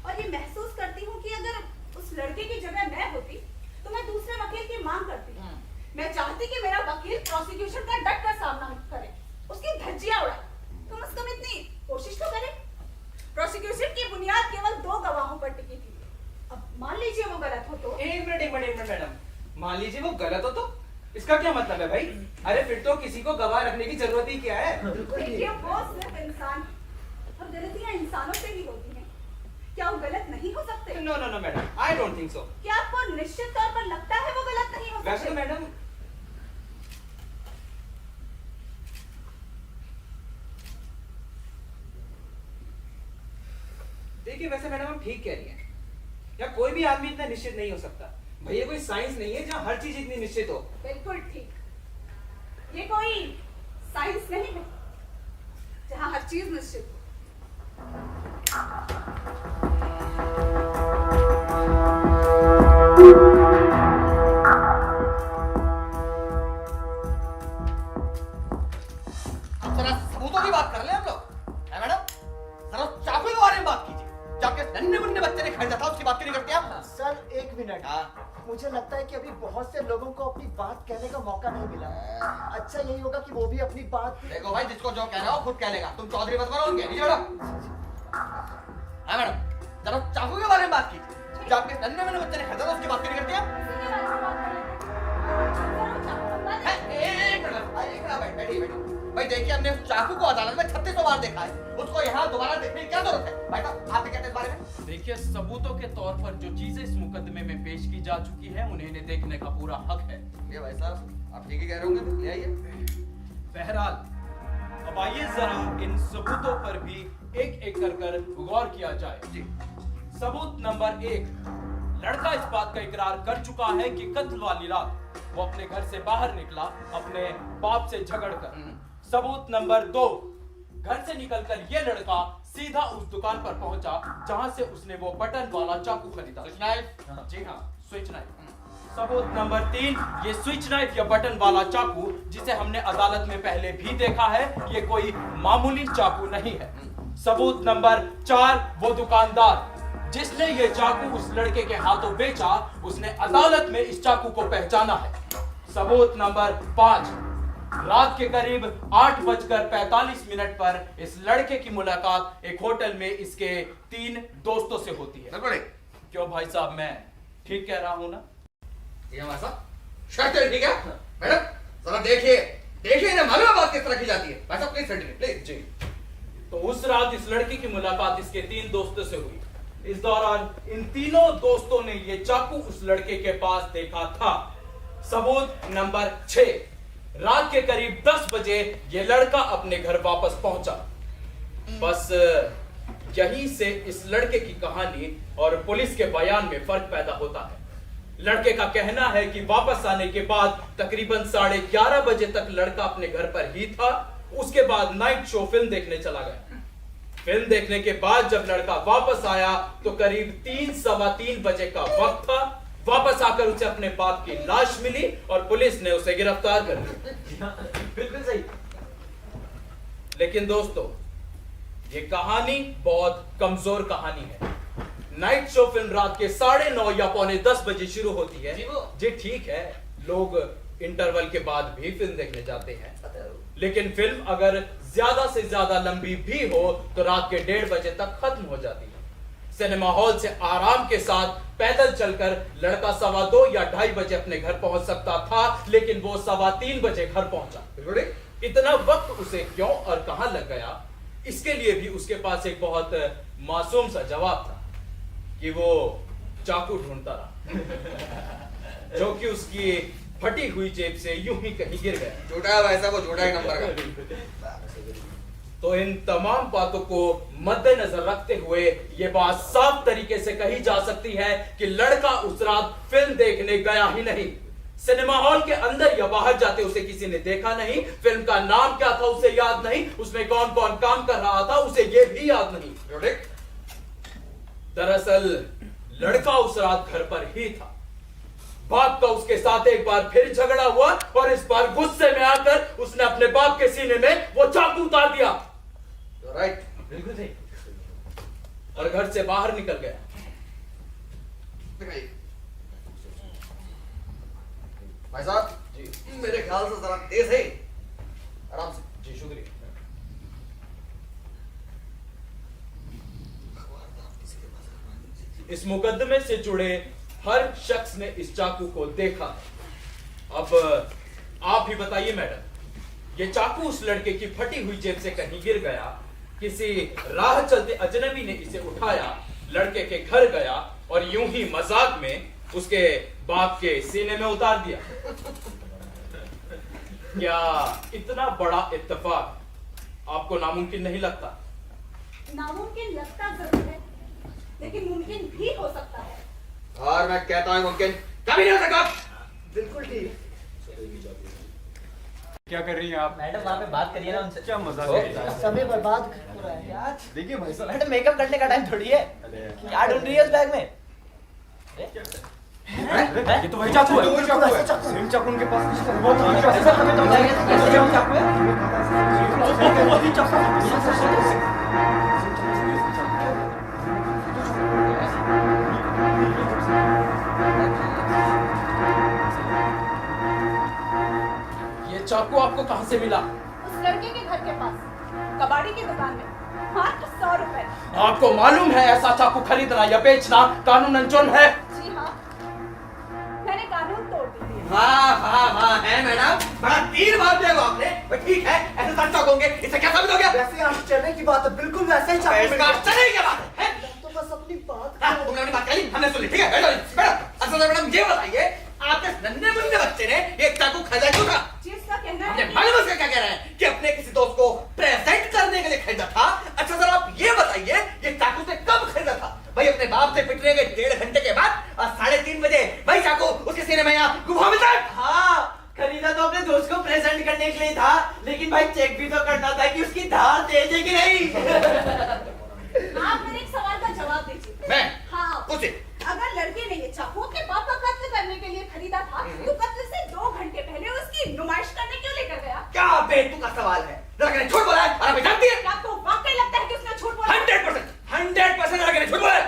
और ये महसूस करती हूँ कि अगर उस लड़के की जगह मैं होती तो मैं दूसरे वकील की मांग करती। मैं चाहती कि मेरा वकील प्रोसिक्यूशन का डट कर सामना करे, उसकी धज्जियां उड़ाए। कम से कम इतनी कोशिश तो करे। प्रोसिक्यूशन की बुनियाद केवल 2 गवाहों पर टिकी थी। अब मान लीजिए वो गलत हो तो? एक मिनट मैडम, मान लीजिए वो गलत हो तो इसका क्या मतलब है भाई? अरे फिर तो किसी को गवाह रखने की जरूरत ही क्या है? देखिए, वो सिर्फ इंसान और गलतियां इंसानों से ही होती हैं। क्या वो गलत नहीं हो सकते? No madam, I don't think so. क्या आपको निश्चित तौर पर लगता है वो गलत नहीं हो वैसे सकते? मैडम, देखिए वैसे मैडम आप ठीक कह रही हैं। या कोई भी आदमी इतना निश्चित नहीं हो सकता। भैया कोई साइंस नहीं है जहाँ हर चीज इतनी निश्चित हो। बिल्कुल ठीक। ये कोई साइंस नहीं है जहाँ हर चीज निश्चित हो। अब जरा सबूतों की बात कर ले हम लोग, है मैडम? जरा चाकू के बारे में बात कीजिए। जो आपके नन्हे मुन्ने बच्चे ने खरीदा था, उसकी बात क्यों नहीं करते आप? सर, एक मिनट। हाँ। मुझे लगता है कि अभी बहुत से लोगों को अपनी बात कहने का मौका नहीं मिला। अच्छा यही होगा कि वो भी अपनी बात। देखो भाई, जिसको जो कहना हो खुद कह लेगा। तुम चौधरी मत बनो उनके। नीचे बैठो। हाँ मैडम, जरा चाकू के बारे में बात कीजिए। जो आपके नन्हे मुन्ने बच्चे ने खरीदा था, उसकी बात क्यों नहीं करते आप? एक मिनट भाई, बैठिए। भाई देखिए, हमने उस चाकू को अदालत में 3600 बार देखा है, उसको यहाँ दोबारा देखने की क्या जरूरत है? भाई साहब, आप क्या कहते हैं इस बारे में? देखिए, सबूतों के तौर पर जो चीजें इस मुकदमे में पेश की जा चुकी है, उन्हें इन्हें देखने का पूरा हक है। ये भाई साहब, आप ठीक ही कह रहे होंगे। ले आइए। बहरहाल, अब आइए जरा इन सबूतों पर भी एक एक कर गौर किया जाए। जी। सबूत नंबर 1, लड़का इस बात का इकरार कर चुका है कि कत्ल वाली रात वो अपने घर से बाहर निकला अपने बाप से झगड़कर। सबूत नंबर 2, घर से निकलकर ये लड़का सीधा उस दुकान पर पहुंचा जहां से उसने वो बटन वाला चाकू खरीदा। Switch knife. जी हाँ, स्विच नाइफ। सबूत नंबर 3, ये स्विच नाइफ या बटन वाला चाकू, जिसे हमने अदालत में पहले भी देखा है, ये कोई मामूली चाकू नहीं है। सबूत नंबर 4, वो दुकानदार जिसने ये चाकू उस लड़के के हाथों बेचा, उसने अदालत में इस चाकू को पहचाना है। सबूत नंबर 5, रात के करीब 8:45 पर इस लड़के की मुलाकात एक होटल में इसके 3 दोस्तों से होती है। क्यों भाई साहब, मैं ठीक कह रहा हूं ना? ये हमारा साहब शर्त है, ठीक है मैडम? जरा देखिए ना, मालूम है बात किस तरह की जाती है। भाई साहब प्लीज सर्टिफिकेट प्लीज। जी। तो उस रात इस लड़की की मुलाकात इसके 3 दोस्तों से हुई। इस दौरान इन तीनों दोस्तों ने ये चाकू उस लड़के के पास देखा था। सबूत नंबर 6, रात के करीब 10 बजे ये लड़का अपने घर वापस पहुंचा। बस यहीं से इस लड़के की कहानी और पुलिस के बयान में फर्क पैदा होता है। लड़के का कहना है कि वापस आने के बाद तकरीबन 11:30 बजे तक लड़का अपने घर पर ही था। उसके बाद नाइट शो फिल्म देखने चला गया। फिल्म देखने के बाद जब लड़का वापस आया तो करीब 3 सवा 3 बजे का वक्त था। वापस आकर उसे अपने बाप की लाश मिली और पुलिस ने उसे गिरफ्तार कर लिया। बिल्कुल सही। लेकिन दोस्तों, ये कहानी बहुत कमजोर कहानी है। नाइट शो फिल्म रात के 9:30 या 9:45 बजे शुरू होती है। जी ठीक है, लोग इंटरवल के बाद भी फिल्म देखने जाते हैं, लेकिन फिल्म अगर ज्यादा से ज्यादा लंबी भी हो तो रात के 1:30 बजे तक खत्म हो जाती है। सिनेमा हॉल से आराम के साथ पैदल चलकर लड़का 2:15 या 2:30 बजे अपने घर पहुंच सकता था, लेकिन वो 3:15 बजे घर पहुंचा। बिल्कुल ठीक। इतना वक्त उसे क्यों और कहां लग गया, इसके लिए भी उसके पास एक बहुत मासूम सा जवाब था कि वो चाकू ढूंढता रहा जो कि उसकी फटी हुई जेब से यूं ही कहीं गिर गया। झूठा है वैसा, वो झूठा ही नंबर का। तो इन तमाम बातों को मद्देनजर रखते हुए ये बात साफ तरीके से कही जा सकती है कि लड़का उस रात फिल्म देखने गया ही नहीं। सिनेमा हॉल के अंदर या बाहर जाते उसे किसी ने देखा नहीं, फिल्म का नाम क्या था उसे याद नहीं, उसमें कौन कौन काम कर रहा था उसे ये भी याद नहीं। दरअसल लड़का उस रात घर पर ही था। बाप का उसके साथ एक बार फिर झगड़ा हुआ और इस बार गुस्से में आकर उसने अपने बाप के सीने में वो चाकू उतार दिया। राइट, बिल्कुल सही। और घर से बाहर निकल गया। दिखाइए भाई साहब जी, मेरे ख्याल से जरा तेज है, आराम से। जी शुक्रिया। इस मुकदमे से जुड़े हर शख्स ने इस चाकू को देखा। अब आप ही बताइए मैडम, ये चाकू उस लड़के की फटी हुई जेब से कहीं गिर गया, किसी राह चलते अजनबी ने इसे उठाया, लड़के के घर गया और यूं ही मजाक में उसके बाप के सीने में उतार दिया। क्या इतना बड़ा इत्तेफाक आपको नामुमकिन नहीं लगता? नामुमकिन लगता जरूर है, लेकिन मुमकिन भी हो सकता है। और मैं कहता हूं मुमकिन कभी नहीं हो सकता। बिल्कुल ठीक। क्या कर रही हैं आप? मैडम वहाँ पे बात करिए ना उनसे। क्या मजाक है? समय बर्बाद हो रहा है यार। देखिए भाई साहब, मैडम मेकअप करने का टाइम थोड़ी है। क्या ढूंढ रही है उस बैग में? ये तो वही चाकू है। वही चाकू है। सेम चाकू उनके पास नहीं है। वो तो नहीं कैसे हमें तो बताइए तो कैसे हम चाकू है? वही चाकू। ये चाकू आपको कहां से मिला? उस लड़के के घर के पास कबाड़ी की दुकान में मात्र 100 रुपए। आपको मालूम है ऐसा चाकू खरीदना या बेचना कानूनन जुर्म है? जी हाँ, मैंने कानून तोड़ दिए। वाह है मैडम, बड़ा तीर मार दिया वो आपने। पर ठीक है, ऐसे सारे चाकू होंगे, इससे क्या साबित हो गया? वैसे आश्चर्य की बात है, बिल्कुल वैसे ही चाकू इसका आश्चर्य की क्या बात है? तो बस अपनी बात हाँ, तुमने अपनी बात कही, हमने सुनी, ठीक है? बैठो, बैठो। अच्छा मैडम ये बताइए, आपके नन्हे मुन्ने बच्चे ने ये चाकू खरीदा क्यों था? जिसका कहना हमने है कि- मालूम उसका क्या कह रहे हैं कि अपने किसी दोस्त को प्रेजेंट करने के लिए खरीदा था। अच्छा सर आप ये बताइए, ये चाकू से कब खरीदा था? भाई अपने बाप से पिटने के 1.5 घंटे के बाद और 3:30 बजे भाई चाकू उसके सीने में यहाँ गुफा में था। हाँ, खरीदा तो अपने दोस्त को प्रेजेंट करने के लिए था, लेकिन भाई चेक भी तो करना था कि उसकी धार तेज है कि नहीं। आप मेरे एक सवाल का जवाब दीजिए। मैं? हाँ, पूछिए। अगर लड़के ने ये चाकू अपने बाप का कत्ल करने के लिए खरीदा था, तो कत्ल से 2 घंटे पहले उसकी नुमाइश करने क्यों लेकर गया? क्या बेतुका सवाल है? लड़के ने झूठ बोला है और हमें जानती है। क्या आपको वाकई लगता है कि उसने झूठ बोला? 100% लड़के ने झूठ बोला है।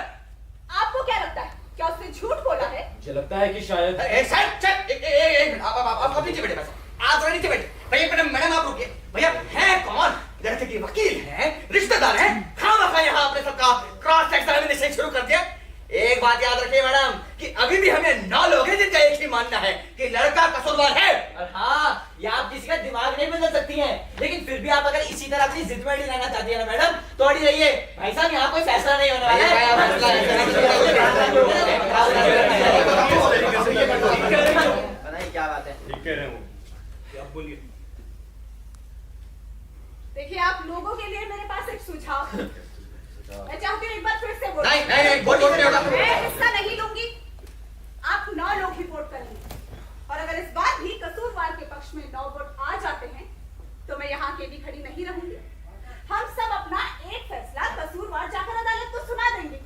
आपको क्या लगता है, क्या उसने झूठ बोला है? मुझे लगता है कि शायद एक मिनट, आप नीचे बैठे, आप जरा नीचे बैठे। भैया मैडम आप रुकिए। भैया है कौन? लड़के के वकील हैं, रिश्तेदार हैं, खामखा यहाँ आपने सबका क्रॉस एग्जामिनेशन शुरू कर दिया। एक बात याद रखिए मैडम कि अभी भी हमें 9 लोग हैं जिनका एक ही मानना है कि लड़का कसूरवार है। और हाँ, ये आप किसी का दिमाग नहीं बदल सकती हैं, लेकिन फिर भी आप अगर इसी तरह अपनी जिद में अड़ी रहना चाहती है ना मैडम, तो अड़ी रहिए। भाई साहब यहाँ कोई फैसला नहीं होने वाला है। बताइए क्या बात है? ठीक कह रहे हो आप, बोलिए। देखिए आप लोगों के लिए मेरे पास एक सुझाव है। मैं चाहती हूँ एक बार फिर से बोलूं। नहीं, वोट नहीं होगा। मैं हिस्सा नहीं लूंगी। आप 9 लोग ही वोट करेंगे, और अगर इस बार भी कसूरवार के पक्ष में 9 वोट आ जाते हैं, तो मैं यहाँ अकेली खड़ी नहीं रहूंगी। हम सब अपना एक फैसला कसूरवार जाकर अदालत को सुना देंगे।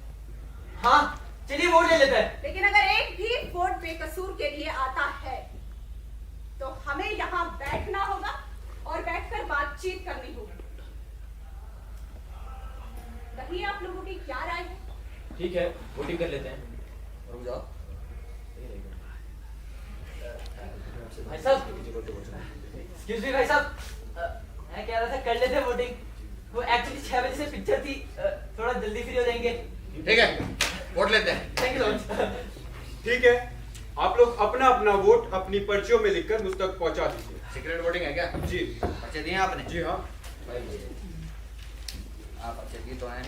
हाँ, चलिए वोट ले लेते हैं। लेकिन अगर एक भी वोट बेकसूर के लिए आता है, तो हमें यहाँ बैठना होगा और बैठकर बातचीत करनी होगी। वही आप लोगों की क्या राय है? ठीक है, वोटिंग कर लेते हैं। रुक जाओ। भाई साहब, एक्सक्यूज मी भाई साहब, मैं कह रहा था कर लेते वोटिंग। वो एक्चुअली 6 बजे से पिक्चर थी, थोड़ा जल्दी फ्री हो जाएंगे। ठीक है, वोट लेते हैं। Thank you. ठीक है, आप लोग अपना अपना वोट अपनी पर्चियों में लिखकर मुझ तक पहुंचा दीजिए। सीक्रेट वोटिंग है क्या? जी पर्चे दिए आपने? जी हाँ। आप पर्चे दिए तो हैं।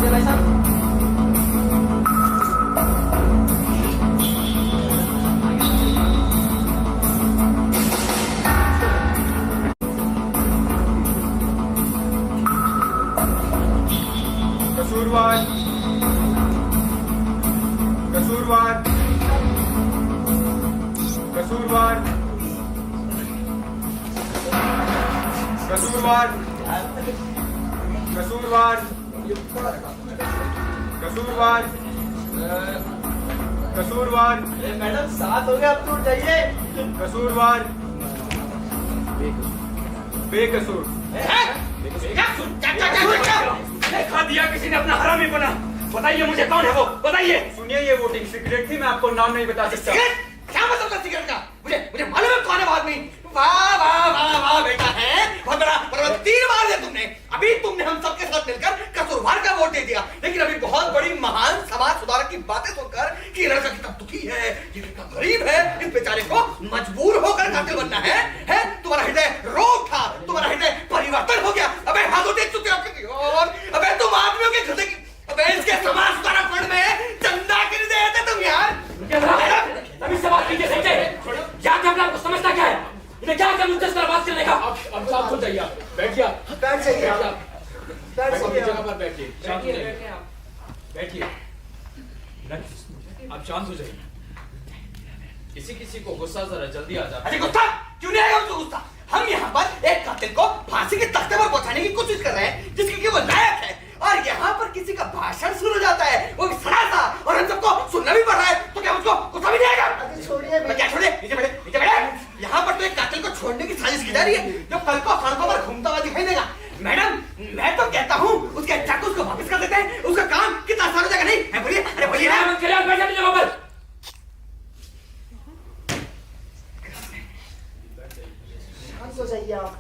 भाई साहब कसूरवार, कसूरवार, कसूरवार, कसूरवार, कसूरवार, कसूरवार, कसूरवार, मैडम 7 हो गया, अब तो जाइए। कसूरवार, बेकसूर। देखा दिया किसी ने अपना हरामी बना। बताइए मुझे कौन है वो, बताइए। सुनिए, ये वोटिंग सीक्रेट थी, मैं आपको नाम नहीं बता सकता। सिगरेट? क्या मतलब था सिगरेट का? मुझे मालूम है कौन है वो आदमी। वाह वाह वाह वाह बेटा है, बहुत बड़ा 3 बार दिया तुमने। अभी तुमने हम सबके साथ मिलकर कसूरवार का वोट दे दिया, लेकिन अभी बहुत बड़ी महान समाज सुधारक की बातें सुनकर कि ये लड़का कितना दुखी है, ये कितना गरीब है, इस बेचारे को मजबूर होकर कातिल बनना है? तुम्हारा हृदय रोग था, तुम्हारा हृदय परिवर्तन हो गया। अबे हाथों देख चुके हो, अबे तुम आदमियों के हृदय की, अबे इसके समाज सुधारक फंड में चंदा गिर देते तुम यार। अभी से बात कीजिए, समझे? क्या क्या आपको समझना क्या है? इन्हें क्या क्या मुझसे इस तरह बात करने का? अब शांत हो जाइए आप। बैठिए आप। बैठ जाइए आप। बैठ अपनी जाइए जगह आप। पर बैठिए। शांत हो जाइए। बैठिए। आप शांत हो जाइए। किसी को गुस्सा जरा जल्दी आ जाता अरे गुस्सा क्यों नहीं आएगा उसको गुस्सा? हम यहाँ पर एक कातिल को फांसी के तख्ते पर पहुंचाने की कोशिश कर रहे हैं, जिसके कि वो लायक है, और यहाँ पर किसी का भाषण शुरू हो जाता है, वो भी सड़ा सा, और हम सबको सुनना भी पड़ रहा है, तो क्या मुझको गुस्सा भी नहीं आएगा? अरे छोड़िए मैं क्या छोड़े? नीचे बैठे, नीचे बैठे। यहाँ पर तो एक कातिल को छोड़ने की साजिश की जा रही है, जो कल को सड़कों पर घूमता हुआ दिखाई देगा। मैडम, मैं तो कहता हूँ उसके चाकू उसको वापस कर देते हैं, उसका काम कितना आसान हो जाएगा। नहीं है? बोलिए, अरे बोलिए ना। मत करिए, आप बैठ जाइए जगह पर। शांत हो जाइए आप।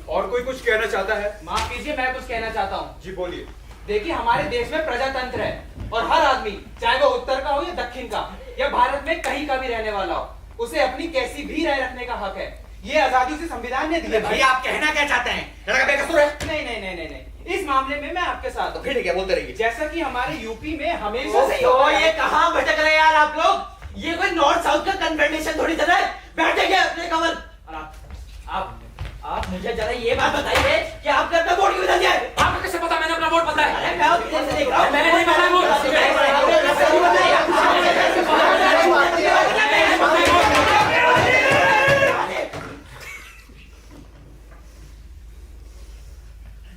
और कोई कुछ कहना चाहता है? माफ कीजिए, मैं कुछ कहना चाहता हूँ। जी बोलिए। देखिए, हमारे देश में प्रजातंत्र है और हर आदमी, चाहे वो उत्तर का हो या दक्षिण का या भारत में कहीं का भी रहने वाला हो, उसे अपनी कैसी भी राय रखने का हक है। ये आजादी उसे संविधान ने दी है। भाई आप कहना क्या चाहते हैं? लड़का बेकसूर है? नहीं नहीं नहीं नहीं नहीं, इस मामले में मैं आपके साथ तो हूँ। फिर क्या बोलते रहिए। जैसा कि हमारे यूपी में हमेशा से तो ये कहाँ भटक रहे हैं यार आप लोग? ये कोई नॉर्थ साउथ का कन्फ्रंटेशन थोड़ी तरह है। बैठेंगे अपने कमल। और आप मुझे जरा ये बात बताइए कि आपका अपना वोट क्यों दिया है? आपको कैसे पता मैंने अपना वोट बताया? अरे मैं आपको कैसे देख रहा हूँ? मैंने नहीं बताया वोट।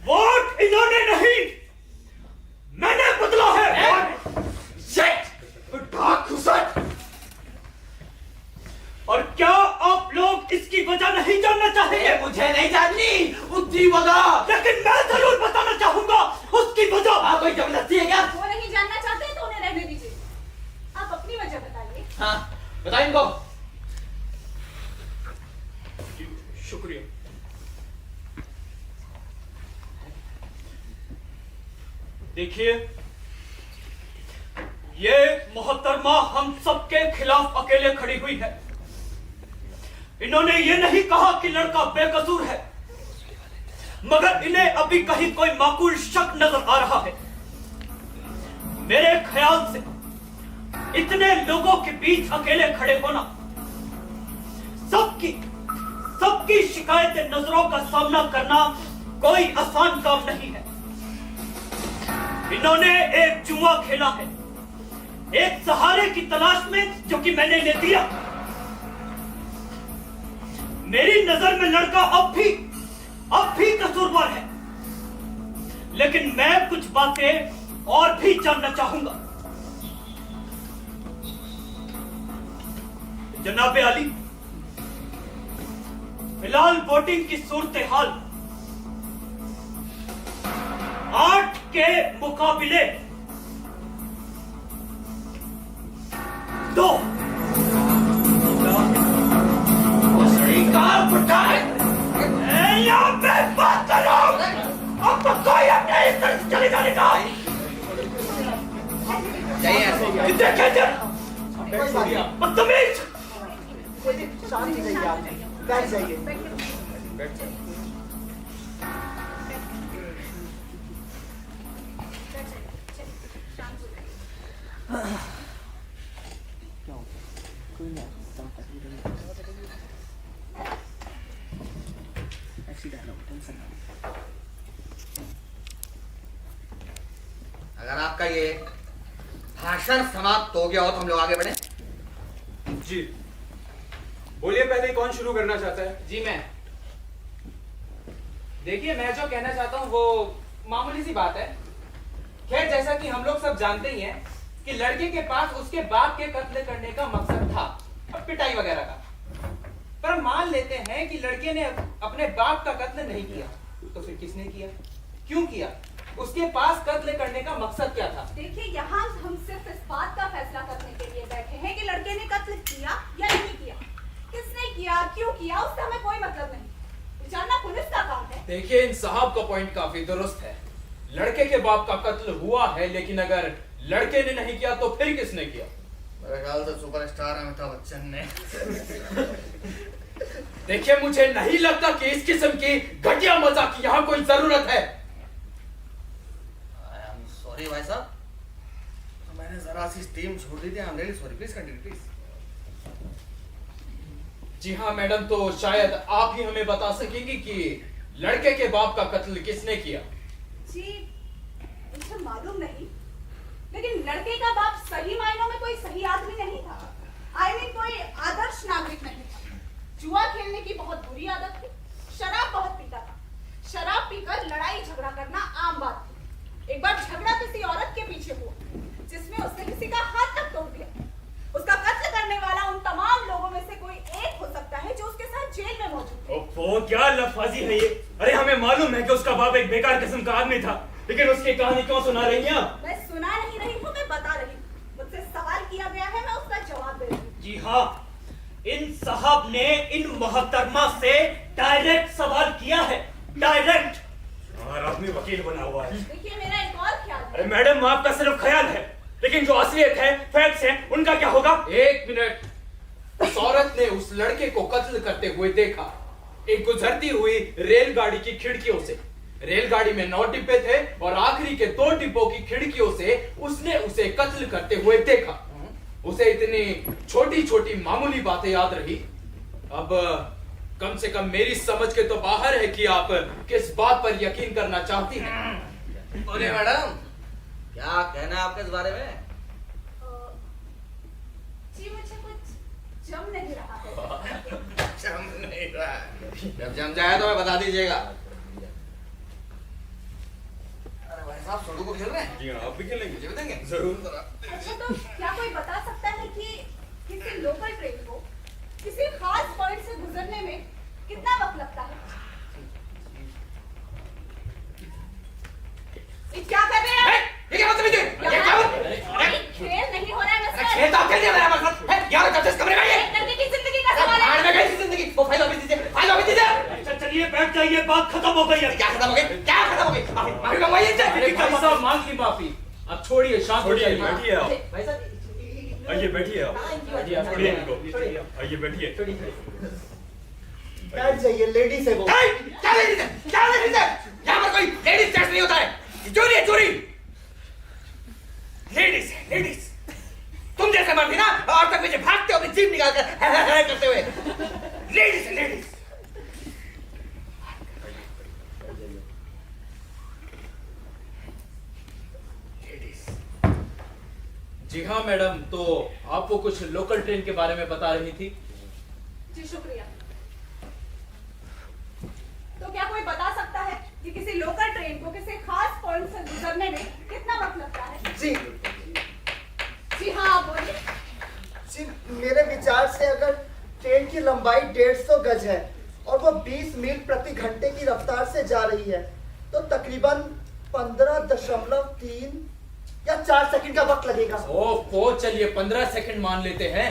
वोट इन्होंने नहीं, मैंने बदला है। और क्या आप लोग इसकी वजह नहीं जानना चाहेंगे? मुझे नहीं जाननी उसकी वजह, लेकिन मैं जरूर बताना चाहूंगा उसकी वजह। आप कोई जबरदस्ती है क्या? वो नहीं जानना चाहते तो उन्हें रहने दीजिए। आप अपनी वजह बताइए। हाँ बताइए इनको। शुक्रिया। देखिए, ये मोहतरमा हम सबके खिलाफ अकेले खड़ी हुई है। इन्होंने ये नहीं कहा कि लड़का बेकसूर है, मगर इन्हें अभी कहीं कोई माकूल शक नजर आ रहा है। मेरे ख्याल से इतने लोगों के बीच अकेले खड़े होना, सबकी शिकायतें नजरों का सामना करना कोई आसान काम नहीं है। इन्होंने एक जुआ खेला है, एक सहारे की तलाश में, जो कि मैंने इन्हें दिया। मेरी नजर में लड़का अब भी कसूरवार है, लेकिन मैं कुछ बातें और भी जानना चाहूंगा। जनाबे अली, फिलहाल वोटिंग की सूरत हाल 8 के मुकाबले दो स्वीकार पटाए यहाँ पे बात करो। अब तो कोई अपने इस तरह से चले जाने का बदतमीज। शांत हो जाइए, आप बैठ जाइए। अगर आपका ये भाषण समाप्त हो गया हो तो हम लोग आगे बढ़े। जी बोलिए, पहले कौन शुरू करना चाहता है? जी मैं। देखिए, मैं जो कहना चाहता हूँ वो मामूली सी बात है। खैर, जैसा कि हम लोग सब जानते ही हैं कि लड़के के पास उसके बाप के कत्ल करने का मकसद था, पिटाई वगैरह का। पर मान लेते हैं कि लड़के ने अपने बाप का कत्ल नहीं किया, तो फिर किसने किया, क्यों किया, उसके पास कत्ल करने का मकसद क्या था? देखिए, यहाँ हम सिर्फ इस बात का फैसला करने के लिए बैठे हैं कि लड़के ने कत्ल किया या नहीं किया, किसने किया, क्यों किया, उससे हमें कोई मतलब नहीं। जानना पुलिस का काम है। देखिए, इन साहब का पॉइंट काफी दुरुस्त है। लड़के के बाप का कत्ल हुआ है, लेकिन अगर लड़के ने नहीं किया तो फिर किसने किया? मेरे ख्याल से सुपरस्टार अमिताभ बच्चन ने। देखिए, मुझे नहीं लगता कि इस किस्म की घटिया मजाक की यहाँ कोई जरूरत है। सॉरी भाई साहब, तो मैंने जरा सी स्टीम छोड़ दी थी। I am really sorry, please continue please. जी हाँ मैडम, तो शायद आप ही हमें बता सकेंगी कि लड़के के बाप का कत्ल किसने किया? जी मुझे मालूम नहीं, लेकिन लड़के का बाप सही मायनों में कोई सही आदमी नहीं था। आई मीन कोई आदर्श नागरिक नहीं था। जुआ खेलने की बहुत बुरी आदत थी, शराब बहुत पीता था। शराब पीकर लड़ाई झगड़ा करना आम बात थी। एक बार झगड़ा किसी औरत के पीछे हुआ जिसमें उसने किसी का हाथ तक तोड़ दिया। उसका कत्ल करने वाला उन तमाम लोगों में से कोई एक हो सकता है जो उसके साथ जेल में मौजूद है। ओहो, क्या लफाजी है ये। अरे हमें मालूम है कि उसका बाप एक बेकार किस्म का आदमी था, लेकिन उसकी कहानी क्यों सुना रही हैं आप? मैं सुना नहीं रही हूँ, मैं बता रही हूँ। मुझसे सवाल किया गया है, मैं उसका जवाब दे रही हूँ। जी हाँ, इन साहब ने इन मोहतरमा से डायरेक्ट सवाल किया है, डायरेक्ट। और आदमी वकील बना हुआ है। देखिए, मेरा एक और ख्याल है। अरे मैडम, आपका सिर्फ ख्याल है, लेकिन जो असलियत है, फैक्ट्स हैं, उनका क्या होगा? एक मिनट। उस औरत ने उस लड़के को कत्ल करते हुए देखा, एक गुजरती हुई रेलगाड़ी की खिड़कियों से। रेलगाड़ी में 9 डिब्बे थे और आखिरी के 2 डिब्बों की खिड़कियों से उसने उसे कत्ल करते हुए देखा। उसे इतनी छोटी छोटी मामूली बातें याद रही। अब कम से कम मेरी समझ के तो बाहर है कि आप किस बात पर यकीन करना चाहती हैं। बोलिए मैडम, क्या कहना है आपके इस बारे में? जी मुझे कुछ जम नहीं रहा है। जम नहीं रहा है? जब जम जाए तो मैं बता दीजिएगा। अरे भाई साहब, सुडोकू को खेल रहे हैं? जी हाँ, आप भी खेलेंगे? मुझे भी देंगे? जरूर। अच्छा, तो क्या कोई बता सकता है कि किसी लोकल ट्रेन को किसी खास पॉइंट से गुजरने में कितना वक्त लगता है? ये क्या कर रहे हैं? ये क्या मतलब है? ये क्या बात? अरे खेल नहीं हो रहा है अरे मिस्टर। खेल तो आप खेल दिया मेरे हमारे साथ। है, यार कब से इस कमरे में आइए। एक लड़के की जिंदगी का सवाल भाड़ है। में गई जिंदगी। वो फाइल वापस दीजिए, फाइल वापस दीजिए। अच्छा चलिए बैठ जाइए, बात खत्म हो गई है। क्या खत्म हो गई? क्या खत्म हो गई? माफी मंगवाइए इनसे। अरे भाई साहब, मांग ली माफी, अब छोड़िए, शांत हो छोड़िए, जाइए। बैठिए आप। भाई साहब, आइए बैठिए आप। बैठिए आप, छोड़िए इनको। आइए बैठिए। बैठ जाइए, लेडीज है वो। है, क्या लेडीज है? क्या लेडीज है? यहाँ पर कोई लेडीज टेस्ट नहीं होता है। ये चोरी है, चोरी। लेडीज है, लेडीज। तुम जैसे मर्द ना और तक पीछे भागते हो अपनी जीभ निकाल कर है करते हुए। लेडीज है, लेडीज। जी हाँ मैडम, तो आप वो कुछ लोकल ट्रेन के बारे में बता रही थी। जी शुक्रिया। तो क्या कोई बता सकता है कि किसी लोकल ट्रेन को किसी खास पॉइंट से गुजरने में कितना वक्त लगता है? जी जी हाँ, आप बोलिए। जी, मेरे विचार से अगर ट्रेन की लंबाई 150 गज है और वो 20 मील प्रति घंटे की रफ्तार से जा रही है तो तकरीबन 15.3 या 4 सेकंड का वक्त लगेगा? ओफो, चलिए 15 सेकंड मान लेते हैं,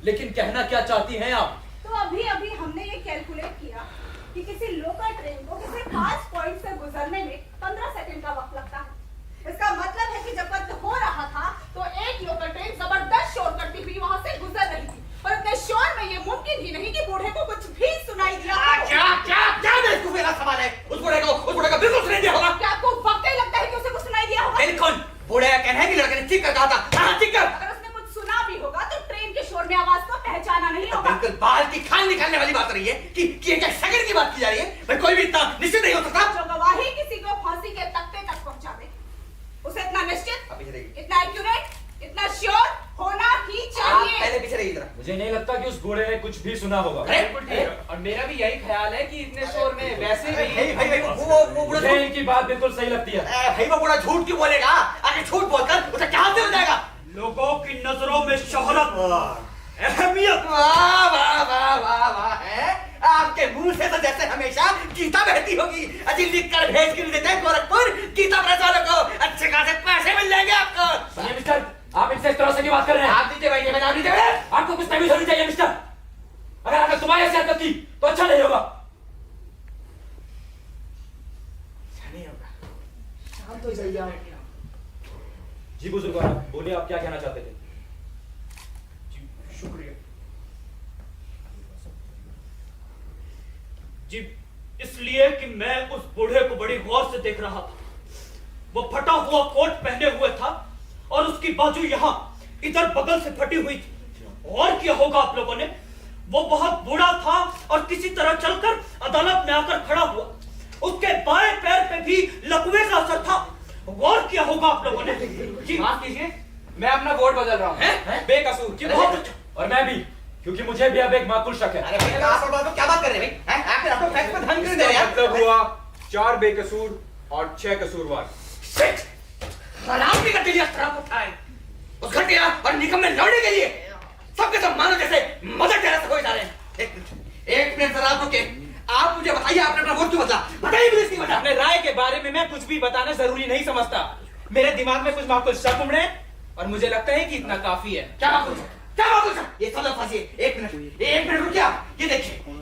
लेकिन कहना क्या चाहती हैं आप? तो अभी अभी हमने ये कैलकुलेट किया कि किसी लोकल ट्रेन को किसी खास पॉइंट से गुजरने में 15 सेकंड का वक्त लगता है। इसका मतलब है कि जब कत्ल हो रहा था तो एक लोकल ट्रेन जबरदस्त शोर करती हुई वहां से गुजर रही थी, और इतने शोर में ये मुमकिन ही नहीं कि बूढ़े को कुछ भी सुनाई दिया हो। क्या बेवकूफी का सवाल है? उस बूढ़े का बिल्कुल सुनाई दिया होगा। क्या आपको वाकई लगता है कि उसे कुछ सुनाई दिया होगा? बिल्कुल। बूढ़े का कहना है कि लड़के ने चीख कर कहा था। हाँ, चीख कर। अगर उसने कुछ सुना भी होगा तो ट्रेन के शोर में आवाज को पहचाना नहीं होगा। बिल्कुल बाल की खाल निकालने वाली बात रही है कि ये क्या सेकंड की बात की जा रही है? भाई कोई भी इतना निश्चित नहीं हो सकता। जो गवाही किसी को फांसी के तख्ते तक पहुंचा दे, उसे इतना निश्चित, इतना एक्यूरेट, इतना श्योर होना ही चाहिए। पहले पीछे रहिए जरा। मुझे नहीं लगता कि उस बूढ़े ने कुछ भी सुना होगा। और मेरा भी यही ख्याल है कि इतने शोर में वैसे भी भाई वो बूढ़ा मुझे इनकी बात बिल्कुल सही लगती है। भाई वो बूढ़ा झूठ क्यों बोलेगा? आगे झूठ बोलकर उसे क्या हासिल हो जाएगा? लोगों की नजरों में शोहरत, अहमियत। वाह वाह वाह वाह वाह है। आपके मुंह से तो जैसे हमेशा गीता बहती होगी। अजी लिख कर भेज के देते हैं गोरखपुर गीता प्रेस वालों को, अच्छे खासे पैसे मिल जाएंगे आपको। सुनिए मिस्टर, आप इनसे इस तरह से क्यों बात कर रहे हैं? आप नीचे बैठिए, मैं नीचे बैठ। आपको कुछ तमीज होनी चाहिए मिस्टर। अगर आपने तुम्हारी ऐसी हरकत की तो अच्छा नहीं होगा। शांत हो जाइए आप। जी बुजुर्गवारा, बोलिए आप क्या कहना चाहते थे? शुक्रिया जी, इसलिए कि मैं उस बूढ़े को बड़ी गौर से देख रहा था। वो फटा हुआ कोट पहने हुए था और उसकी बाजू यहां इधर बगल से फटी हुई थी। और क्या होगा आप लोगों ने, वो बहुत बूढ़ा था और किसी तरह चलकर अदालत में आकर खड़ा हुआ। उसके बाएं पैर पे भी लकवे का असर था। और क्या होगा आप लोगों ने? जी माफ कीजिए, मैं अपना वोट बदल रहा हूँ बेकसूर। जी बहुत अच्छा। और मैं भी, क्योंकि मुझे भी अब एक माकूल शक है। अरे भाई आप और क्या बात कर रहे हैं भाई? आखिर आपको फैक्ट पर ध्यान क्यों दे रहे हैं? मतलब हुआ 4 बेकसूर और 6 कसूरवार। शिट! हराम की घटिया शराब उठाए उस घटिया और निकम्मे लौड़े के लिए सबके सब मानो जैसे मदर टेरेसा हो जा रहे हैं। एक मिनट जरा रुके। आप मुझे बताइए, आपने अपना वोट क्यों बदला? बताइए मुझे इसकी वजह। अपने राय के बारे में मैं कुछ भी बताना जरूरी नहीं समझता। मेरे दिमाग में कुछ माकूल शक उमड़े और मुझे लगता है कि इतना काफी है। क्या बात है? क्या बात है? ये सब लोग फंसिए। एक मिनट रुकिए आप। ये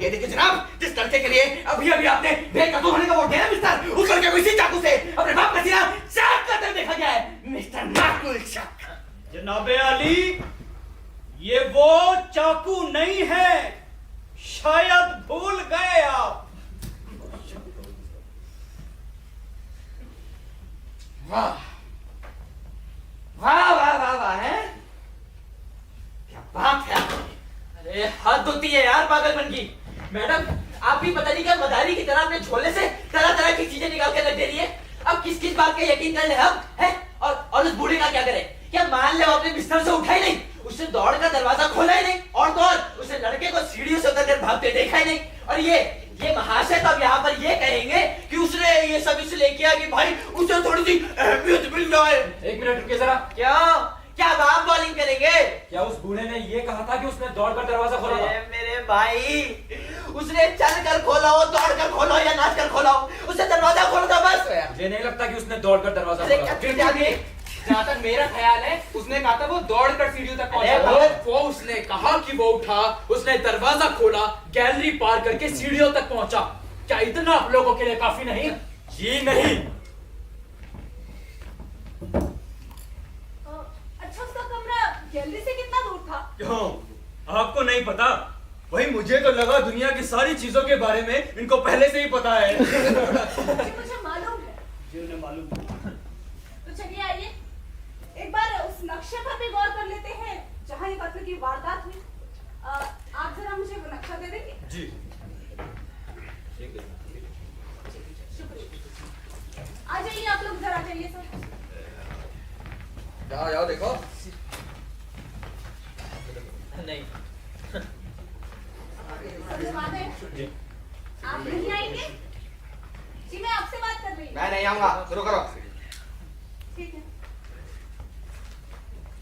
देखिए जनाब, जिस लड़के के लिए अभी अभी आपने बेकसूर होने का वोट दिया मिस्टर, उस लड़के को इसी चाकू से अपने बाप का सीना चाक करते देखा गया है। मिस्टर माकूल शक। जनाबे अली, ये वो चाकू नहीं है, शायद भूल गए आप। वाह वाह वाह वाह वाह है। क्या बात है आपकी। अरे हद होती है यार पागलपन की। मैडम, आप भी पता नहीं क्या मदारी की तरह अपने झोले से तरह तरह की चीजें निकाल के रख दे रही है। अब किस किस बात का यकीन कर ले हम हैं? और उस बूढ़े का क्या करें? क्या मान ले वो अपने बिस्तर से उठा ही नहीं, उसने दौड़ का दरवाजा खोला ही नहीं, और तो और उसे लड़के को सीढ़ियों से उतरकर भागते देखा ही नहीं। और ये महाशय तब यहाँ पर ये कहेंगे कि उसने ये सब इसलिए किया कि भाई उसे थोड़ी सी अहमियत मिल जाए। एक मिनट रुकिए जरा। क्या बाम बॉलिंग करेंगे? क्या उस बूढ़े ने ये कहा था कि उसने दौड़कर दरवाजा खोला था? मेरे भाई, उसने चल कर खोला हो, दौड़ कर खोला हो या नाच कर खोला हो, उसे दरवाजा खोला था बस। मुझे नहीं लगता कि उसने दौड़कर दरवाजा अरे खोला। क्या जहाँ तक मेरा ख्याल है, उसने कहा था वो दौड़कर सीढ़ियों तक पहुंचा। वो उसने कहा कि वो उठा, उसने दरवाजा खोला, गैलरी पार करके सीढ़ियों तक पहुंचा। क्या इतना आप लोगों के लिए काफी नहीं? जी नहीं। अच्छा, उसका कमरा गैलरी से कितना दूर था? क्यों, आपको नहीं पता? वही मुझे तो लगा दुनिया की सारी चीजों के बारे में इनको पहले से ही पता है। मुझे मालूम है। जी उन्हें मालूम। तो चलिए आइए, एक बार उस नक्शे पर भी गौर कर लेते हैं जहाँ ये कत्ल की वारदात हुई। आप जरा मुझे वो नक्शा दे देंगे? जी। शुक्रिया। आ जाइए आप लोग, जरा जाइए सर। जाओ देखो। नहीं। जी। आप नहीं आएंगे? जी मैं आपसे बात कर रही हूँ। मैं नहीं आऊंगा, शुरू करो। ठीक है,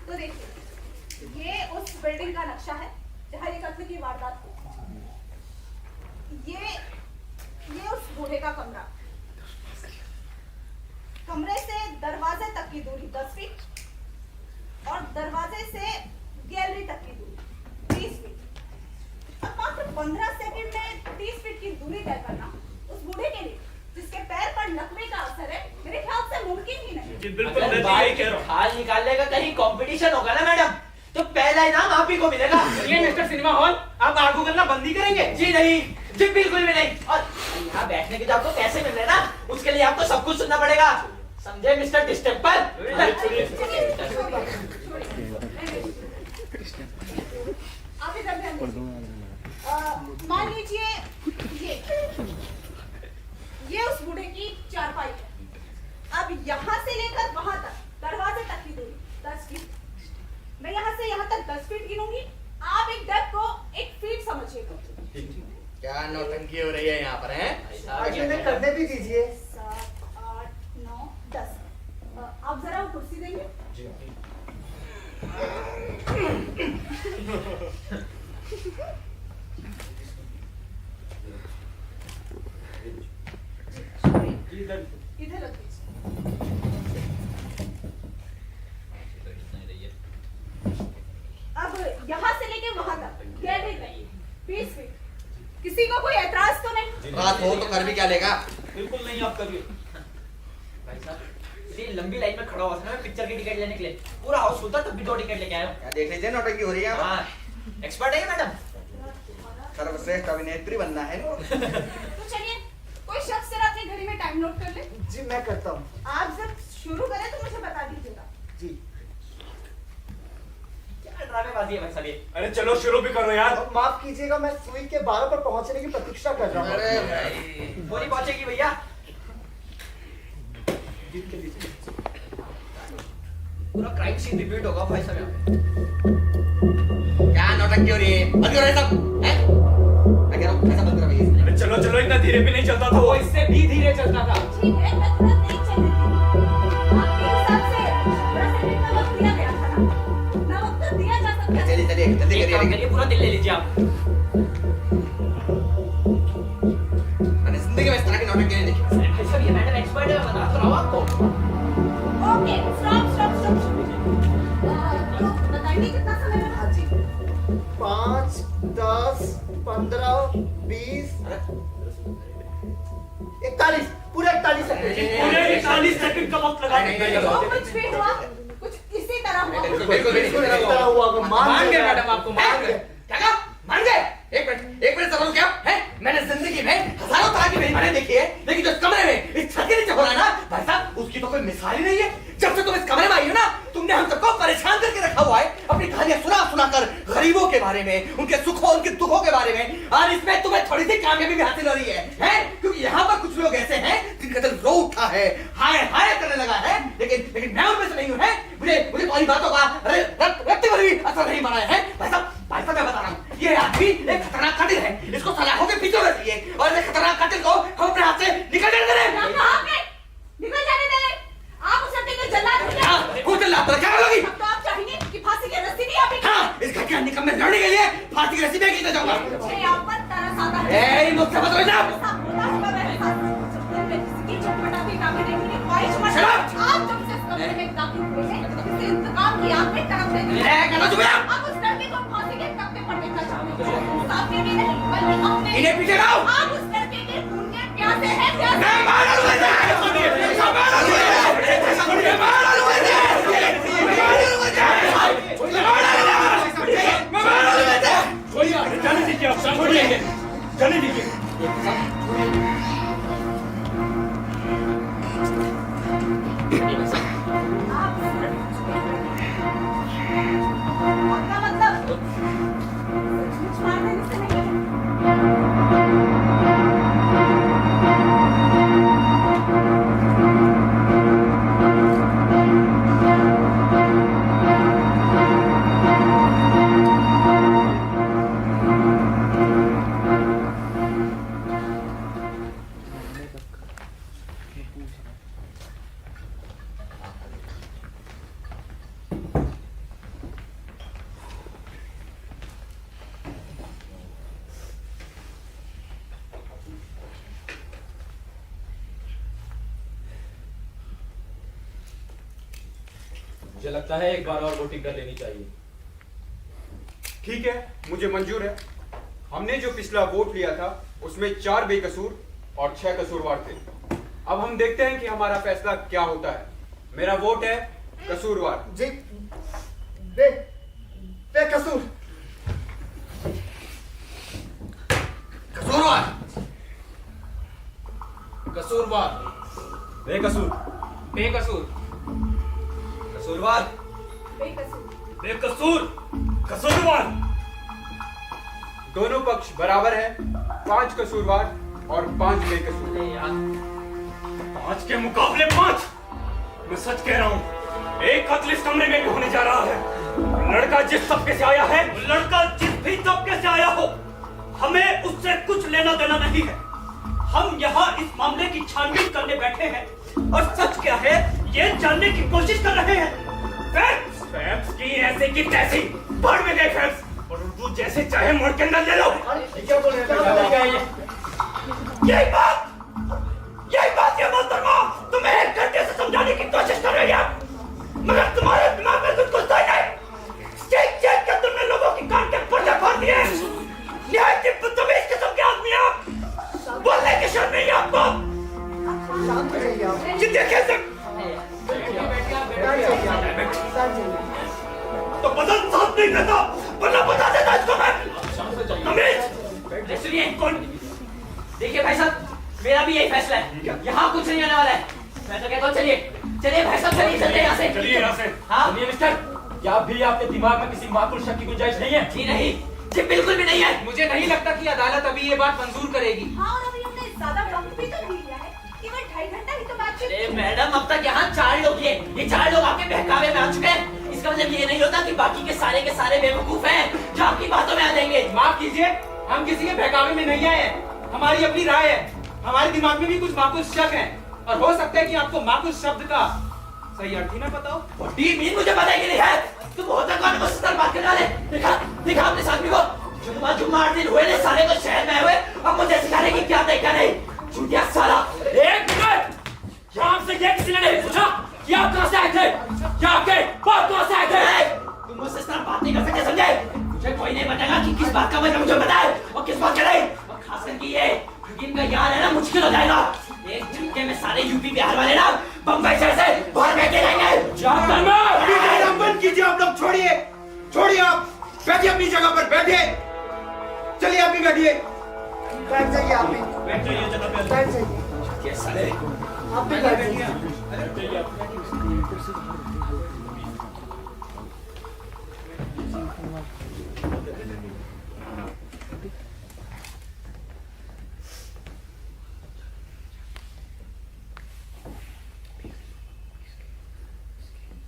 तो देखिए, ये उस बिल्डिंग का नक्शा है जहाँ ये कत्ल की वारदात हुई। ये उस बूढ़े का कमरा, कमरे से दरवाजे तक की दूरी 10 फीट, 15 सेकंड में 30 फीट की दूरी तय करना उस बूढ़े के लिए जिसके पैर पर लकवे का असर है, मेरे ख्याल से मुमकिन ही नहीं। जी बिल्कुल, मैं तो यही कह रहा हूँ। खाल निकालने का कहीं कंपटीशन होगा ना मैडम, तो पहला इनाम आप ही को मिलेगा। ये मिस्टर सिनेमा हॉल, आप आगू करना बंदी करेंगे? जी नहीं, जी बिल्कुल भी नहीं। और यहाँ बैठने के जो आपको पैसे मिल रहे हैं ना, उसके लिए आपको सब कुछ सुनना पड़ेगा, समझे मिस्टर डिस्टेंपर? आप इधर ध्यान दीजिए। मान लीजिए ये उस बूढ़े की चारपाई है। अब यहाँ से लेकर वहां तक दरवाजे तक की दूरी 10 फीट। मैं यहाँ से यहाँ तक 10 फीट गिनूंगी, आप एक डेप्थ को 1 फीट समझिएगा। क्या नौटंकी हो रही है यहाँ पर है? आगे में करने भी दीजिए। 7, 8, 9, 10। आप जरा वो कुर्सी देंगे? इधर रख दीजिए। अब यहाँ से लेके वहां तक 20 फीट। किसी को कोई एतराज तो नहीं? रात हो तो कर भी क्या लेगा? बिल्कुल नहीं, आप करिए। भाई साहब, इतनी लंबी लाइन में खड़ा हुआ था ना मैं पिक्चर की टिकट लेने के लिए, पूरा हाउसफुल था, तब भी 2 टिकट लेके आया हूँ। क्या देख लीजिए नौटंकी हो रही है? हाँ, एक्सपर्ट है मैडम। सर्वश्रेष्ठ अभिनेत्री बनना है। तो चलिए, कोई शख्स जरा अपनी घड़ी में टाइम नोट कर ले। जी मैं करता हूँ। आप जब शुरू करें तो मुझे बता दीजिएगा। जी। क्या ड्रामेबाजी है भाई साहब ये? अरे चलो शुरू भी करो यार। अब माफ कीजिएगा, मैं सुई के 12 पर पहुंचने की प्रतीक्षा कर रहा हूँ। अरे भाई, वो नहीं पहुंचेगी भैया। पूरा क्राइम सीन रिपीट होगा भाई साहब यहाँ पे। क्या नौटंकी हो रही है? बंद करो ये सब, हैं? मैं कह रहा हूँ ऐसा बंद करो ये। अरे चलो चलो, इतना धीरे भी नहीं चलता था वो वो। इससे भी धीरे चलता था। ठीक है, मैं तुरंत नहीं चल रही थी। आपके हिसाब से 15 सेकंड का वक्त दिया गया था ना वक्त तो दिया जा सकता है। चलिए चलिए जल्दी एक काम करिए। करिए, पूरा दिल ले लीजिए आप। मैंने जिंदगी में इस तरह की नौटंकी नहीं देखी। भाई साहब ये मैडम एक्सपर्ट है, मैं बता तो रहा हूँ आपको। Okay, stop. तो बताइए कितना समय लगा? हाँ जी। 5, 10, 15, 20, 41, पूरे 41 सेकंड। पूरे 41 सेकंड का वक्त लगा नहीं, जो कुछ भी हुआ, कुछ इसी तरह हुआ। बिल्कुल इस तरह हुआ वो मान गए मैडम, आपको मान गए। क्या कहा? मान गए? एक मिनट समझो क्या है? मैंने जिंदगी में हजारों तरह की फिल्में देखी है, लेकिन जो इस कमरे में इस छत के नीचे हो रहा है ना भाई साहब, उसकी तो कोई मिसाल ही नहीं है। जब से तुम इस कमरे में आई हो ना, तुमने हम सबको परेशान करके रखा हुआ है अपनी कहानियां सुना कर, गरीबों के बारे में, उनके सुखों उनके दुखों के बारे में। और इसमें तुम्हें थोड़ी सी कामयाबी भी हासिल हो रही है? क्योंकि यहाँ पर कुछ लोग ऐसे हैं जिनका दिल रो उठा है, हाय हाय करने लगा है, लेकिन मैं उनमें से नहीं हूँ। मुझे तुम्हारी बातों का रत्ती भर भी असर नहीं बनाया है भाई साहब मैं बता रहा हूँ, ये आदमी एक खतरनाक कातिल है, इसको सलाखों के पीछे होना चाहिए और इस खतरनाक कातिल को हम अपने हाथ से निकल जाने दे। निकल जाने दे। आप उस लड़के को जल्लाद हो जाए। वो जल्लाद पर क्या करोगी? अब तो आप चाहेंगे कि फांसी की रस्सी नहीं आपकी? हाँ, इस घर के निकम में लड़ने के लिए फांसी की रस्सी में खींचना चाहूंगा। मुझे आप पर तरस आता है। मुझसे मत रोना। आप बोला होगा मेरे साथ। मैं किसी की चटपटाती कामने देखने की ख्वाहिश मत Shut up! आप जब से इस कमरे में दाखिल हुए हैं, इससे इंतकाम की आग में तड़प रहे ए, कहना चुप रहो। आप उस लड़के को फांसी के तख्ते पर देखना चाहते हैं। आपने भी नहीं, बल्कि अपने इन्हें पीछे लाओ। आप उस लड़के के खून के प्यासे हैं, प्यासे। मैं मार दूंगा इसे। मैं मार दूंगा इसे। मैं मार दूंगा इसे। मैं मार दूंगा इसे। मैं मार दूंगा इसे। छोड़िए, जाने दीजिए आप, छोड़िए, जाने दीजिए। आपका मतलब कुछ मार देने से नहीं है। मुझे लगता है एक बार और वोटिंग कर लेनी चाहिए। ठीक है, मुझे मंजूर है। हमने जो पिछला वोट लिया था उसमें 4 बेकसूर और 6 कसूरवार थे। अब हम देखते हैं कि हमारा फैसला क्या होता है। मेरा वोट है कसूरवार। जी बेकसूर। कसूरवार। कसूरवार। बेकसूर। बेकसूर। कसूरवार। बेकसूर। बेकसूर। कसूरवार। दोनों पक्ष बराबर है, 5 कसूरवार और 5 बेकसूर। यार 5 के मुकाबले 5। मैं सच कह रहा हूँ, एक कत्ल इस कमरे में भी होने जा रहा है। लड़का जिस तबके से आया है, लड़का जिस भी तबके से आया हो, हमें उससे कुछ लेना देना नहीं है। हम यहाँ इस मामले की छानबीन करने बैठे हैं और सच क्या है ये जानने की कोशिश कर रहे हैं। फैक्ट्स। फैक्ट्स की ऐसे की तैसी बढ़ में गए फैक्ट्स, और उर्दू जैसे चाहे मोड़ के अंदर ले लो। क्या बोल रहे हैं? यही बात ये मोहतरमा तुम्हें 1 घंटे से समझाने की कोशिश कर रही है, मगर तुम्हारे दिमाग में कुछ घुसता ही नहीं। चेक कर तुमने लोगों की कान के पर्दे फाड़ दिए। न्याय की बदतमीज किस्म के आदमी आप, बोलने की शर्म नहीं है आपको। शांत रहिए आप। ये देखिए सर, तो बदन साथ नहीं देता, वरना बता देता इसको मैं। तमीज। सुनिए, देखिए भाई साहब, मेरा भी यही फैसला है, यहाँ कुछ नहीं होने वाला है। मैं तो कहता हूँ चलिए भाई साहब, चलिए चलते हैं यहाँ से। चलिए यहाँ से। हाँ सुनिए मिस्टर, क्या भी आपके दिमाग में किसी माकूल शक की गुंजाइश नहीं है? जी नहीं, जी बिल्कुल भी नहीं है। मुझे नहीं लगता कि अदालत अभी ये बात मंजूर करेगी। हाँ, और अभी हमने ज्यादा वक्त भी तो नहीं लिया है, केवल 2.5 घंटा ही तो बातचीत। अरे मैडम, अब तक यहाँ 4 लोग हैं। ये 4 लोग आपके बहकावे में आ चुके हैं। इसका मतलब ये नहीं होता कि बाकी के सारे बेवकूफ हैं जो आपकी बातों में आ जाएंगे। माफ कीजिए, हम किसी के बहकावे में नहीं आए हैं। हमारी अपनी राय है, हमारे दिमाग में भी कुछ माकूस शक है, और हो सकता है कि आपको माकूस शब्द का सही अर्थ ही ना पता हो। मीन मुझे पता ही नहीं है। तुम होता कौन मुझसे तरह बात करने वाले? दिखा अपने साथी को। जुम्मा 8 दिन हुए ने साले को शहर में हुए, अब मुझे सिखाने की क्या तय क्या नहीं। चूतिया साला। 1 मिनट, यहाँ से ये किसी ने नहीं पूछा कि आप कहाँ से आए थे, यहाँ के बात कहाँ से आए थे। तुम मुझसे इस तरह बात नहीं कर सकते, समझे? मुझे कोई नहीं बताएगा कि किस बात का मतलब मुझे बताए और किस बात का नहीं। और खास करके ये इनका यार है ना, मुश्किल हो जाएगा। एक झटके में सारे यूपी बिहार वाले ना बम्बई शहर से बाहर बैठे रहेंगे। बंद कीजिए आप लोग, छोड़िए आप, बैठिए अपनी जगह पर, बैठिए। चलिए आप भी बैठिए। बैठ जाइए आप भी। बैठ जाइए जगह पे। बैठ जाइए ये साले आप भी। बैठ जाइए।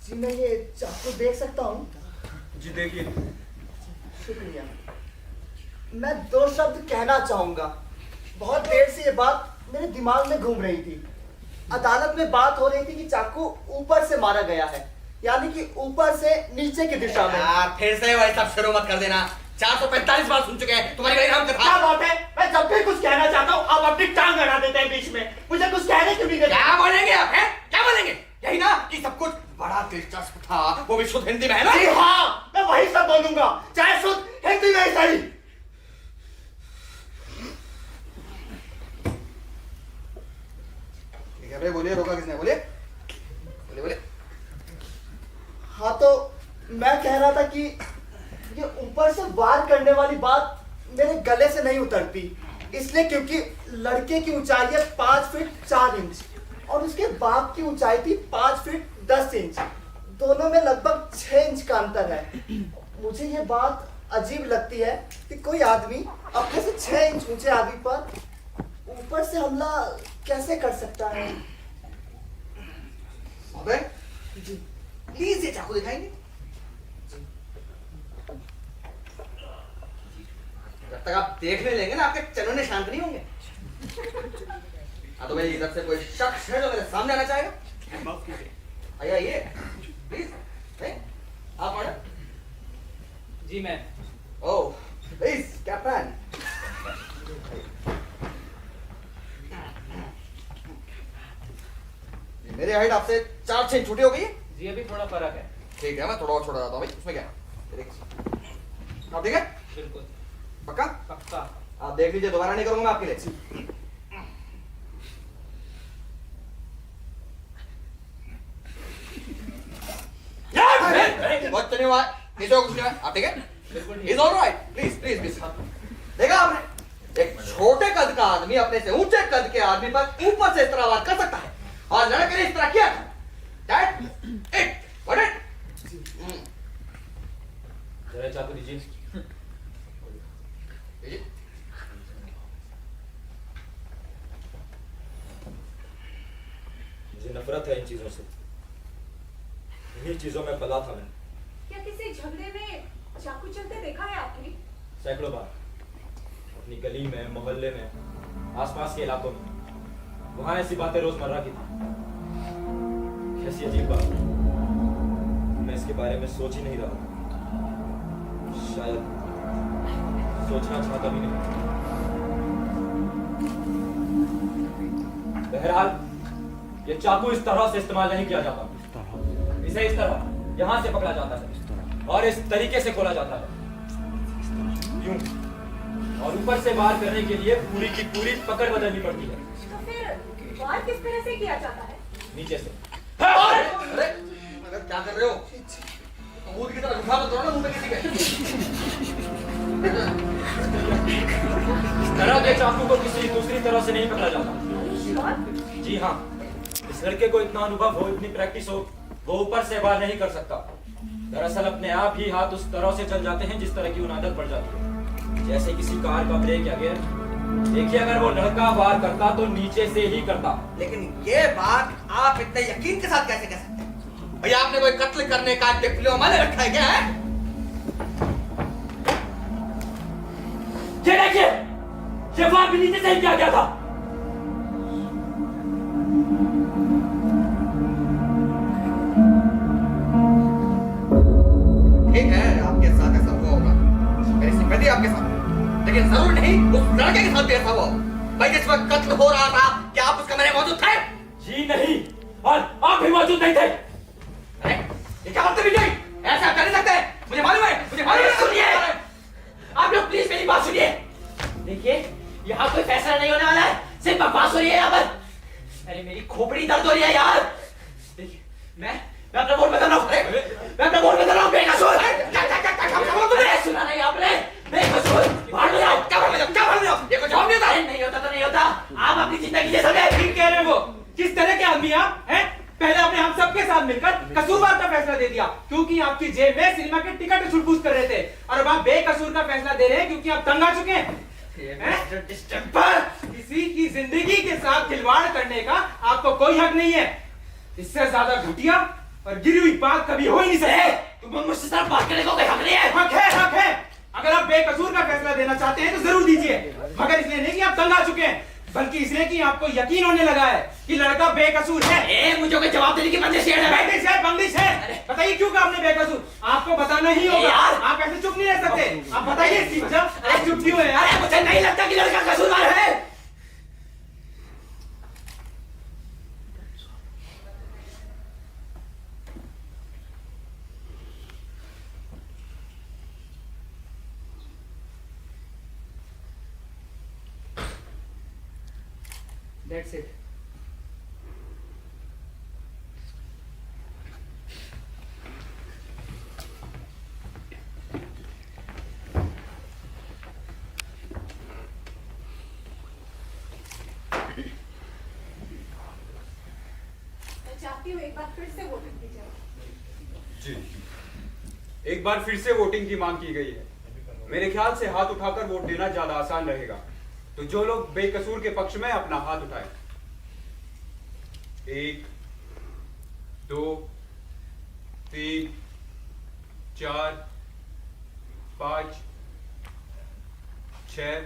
जी मैं ये चाकू देख सकता हूँ? जी देखिए। शुक्रिया। मैं 2 शब्द कहना चाहूंगा। बहुत देर से ये बात मेरे दिमाग में घूम रही थी। अदालत में बात हो रही थी कि चाकू ऊपर से मारा गया है, यानी कि ऊपर से नीचे की दिशा में। यार फिर से वही सब शुरू मत कर देना। 445 बार सुन चुके हैं तुम्हारी वही नाम क्या कथा। बात है, मैं जब भी कुछ कहना चाहता हूँ आप अपनी टांग अड़ा देते हैं बीच में। मुझे कुछ कहने क्यों नहीं देते? क्या बोलेंगे आप, हैं? क्या बोलेंगे? यही ना कि सब कुछ बड़ा दिलचस्प था, वो भी शुद्ध हिंदी में, है ना? जी हाँ, मैं वही सब बोलूंगा, चाहे शुद्ध हिंदी में ही सही। ठीक है भाई, बोलिए, रोका किसने? बोलिए बोलिए। हाँ तो मैं कह रहा था कि ये ऊपर से वार करने वाली बात मेरे गले से नहीं उतरती, इसलिए क्योंकि लड़के की ऊंचाई है 5 फीट 4 इंच और उसके बाप की ऊंचाई थी 5 फीट 10 इंच। दोनों में लगभग 6 इंच का अंतर है। मुझे ये बात अजीब लगती है कि कोई आदमी अपने से 6 इंच ऊंचे आदमी पर ऊपर से हमला कैसे कर सकता है। अबे प्लीज ये चाकू दिखाएंगे? जब तक आप देखने लेंगे ना आपके चनोने शांत नहीं होंगे। हाँ तो मेरी इधर से कोई शख्स है जो मेरे सामने आना चाहेगा? माफ कीजिए। आइए आइए प्लीज। आप मैडम? जी मैं। Oh please captain. मेरी हाइट आपसे 4 इंच छोटी हो गई है। जी अभी थोड़ा फर्क है। ठीक है, मैं थोड़ा और छोटा जाता हूँ भाई, उसमें क्या है? आप ठीक है? बिल्कुल। पक्का? पक्का। आप देख लीजिए, दोबारा नहीं करूंगा आपके लिए। बहुत नहीं हुआ, किसी को कुछ नहीं हुआ, आप ठीक है? He's all right. Please, please, please. देखा आपने? एक छोटे कद का आदमी अपने से ऊंचे कद के आदमी पर ऊपर से इस तरह वार कर सकता है, और लड़के ने इस तरह किया था। That it, what it? जरा चाकू दीजिए। मुझे नफरत है इन चीजों से। इन्हीं चीजों में पला था मैं। क्या किसी झगड़े में चाकू चलते देखा है आपने? सैकड़ों बार, अपनी गली में, मोहल्ले में, आसपास के इलाकों में। वहां ऐसी बातें रोजमर्रा की थी। कैसी अजीब बात, मैं इसके बारे में सोच ही नहीं रहा था। शायद सोचना चाहता भी नहीं। बहरहाल ये चाकू इस तरह से इस्तेमाल नहीं किया जाता। इसे इस तरह यहां से पकड़ा जाता है और इस तरीके से खोला जाता है, यूं, और ऊपर से वार करने के लिए पूरी की पूरी पकड़ बदलनी पड़ती है। तो फिर वार किस तरह से किया जाता है? नीचे से। अरे अगर क्या कर रहे हो? अमूद की तरह उठा मत दो ना मुंह पे किसी के। इस तरह के चाकू को किसी दूसरी तरह से नहीं पकड़ा जाता। श्योर? जी हाँ, इस लड़के को इतना अनुभव हो, इतनी प्रैक्टिस हो, वो ऊपर से वार नहीं कर सकता। दरअसल अपने आप ही हाथ उस तरह से चल जाते हैं जिस तरह की उन्हें आदत पड़ जाती है। जैसे किसी कार का ब्रेक या गियर। देखिए, अगर वो लड़का वार करता तो नीचे से ही करता। लेकिन ये बात आप इतने यकीन के साथ कैसे कह सकते हैं? भैया आपने कोई कत्ल करने का डिप्लोमा ले रखा है क्या? है? ये देखिए, ये वार भी नीचे से ही किया गया था। ठीक है, आपके साथ ऐसा हुआ होगा, मेरी सिंपैथी आपके साथ, लेकिन जरूर नहीं उस लड़के के साथ भी ऐसा हुआ। भाई जिस वक्त कत्ल हो रहा था, क्या आप उस कमरे में मौजूद थे? जी नहीं, और आप भी मौजूद नहीं थे। अरे ये क्या बात नहीं, ऐसा कर नहीं सकते। मुझे मालूम है, मुझे मालूम है। सुनिए, आप लोग प्लीज मेरी बात सुनिए। देखिए, यहाँ कोई फैसला नहीं होने वाला है, सिर्फ बकवास हो रही है यहाँ पर। अरे मेरी खोपड़ी दर्द हो रही है यार। देखिए, मैं अपना वोट बदल रहा हूँ। मैं अपना वोट बदल रहा हूँ बेकसूर। सुना नहीं आपने? बेकसूर। भाड़ में जाओ। क्या बोल रहे हो? ये कुछ जवाब नहीं होता। नहीं होता तो नहीं होता। आप अपनी जिंदगी ले सकते। ठीक कह रहे हैं वो। किस तरह के आदमी आप हैं? पहले आपने हम सबके साथ मिलकर कसूरवार का फैसला दे दिया क्योंकि आपकी जेब में सिनेमा के टिकट छुटपूछ कर रहे थे, और अब आप बेकसूर का फैसला दे रहे हैं क्योंकि आप तंग आ चुके हैं। किसी की जिंदगी के साथ खिलवाड़ करने का आपको कोई हक नहीं है। इससे ज्यादा घटिया और गिरी हुई बात कभी हो ही नहीं सकती। तुम मुझसे साथ बात करने को कोई हक नहीं है। हक है, हक है। अगर आप बेकसूर का फैसला देना चाहते हैं तो जरूर दीजिए, मगर इसलिए नहीं कि आप तंग आ चुके हैं, बल्कि इसलिए कि आपको यकीन होने लगा है कि लड़का बेकसूर है। मुझे कोई जवाब देने की बंदिश है। बंदिश है। बताइए क्यों कहा आपने बेकसूर? आपको बताना ही होगा। आप ऐसे चुप नहीं रह सकते। आप बताइए इसकी वजह। आप चुप क्यों है यार? मुझे नहीं लगता कि लड़का कसूरवार है। That's it. मैं चाहती हूँ एक बार फिर से वोटिंग की जाए। जी, एक बार फिर से वोटिंग की मांग की गई है। मेरे ख्याल से हाथ उठाकर वोट देना ज्यादा आसान रहेगा, तो जो लोग बेकसूर के पक्ष में अपना हाथ उठाएं। 1 2 3 4 5 6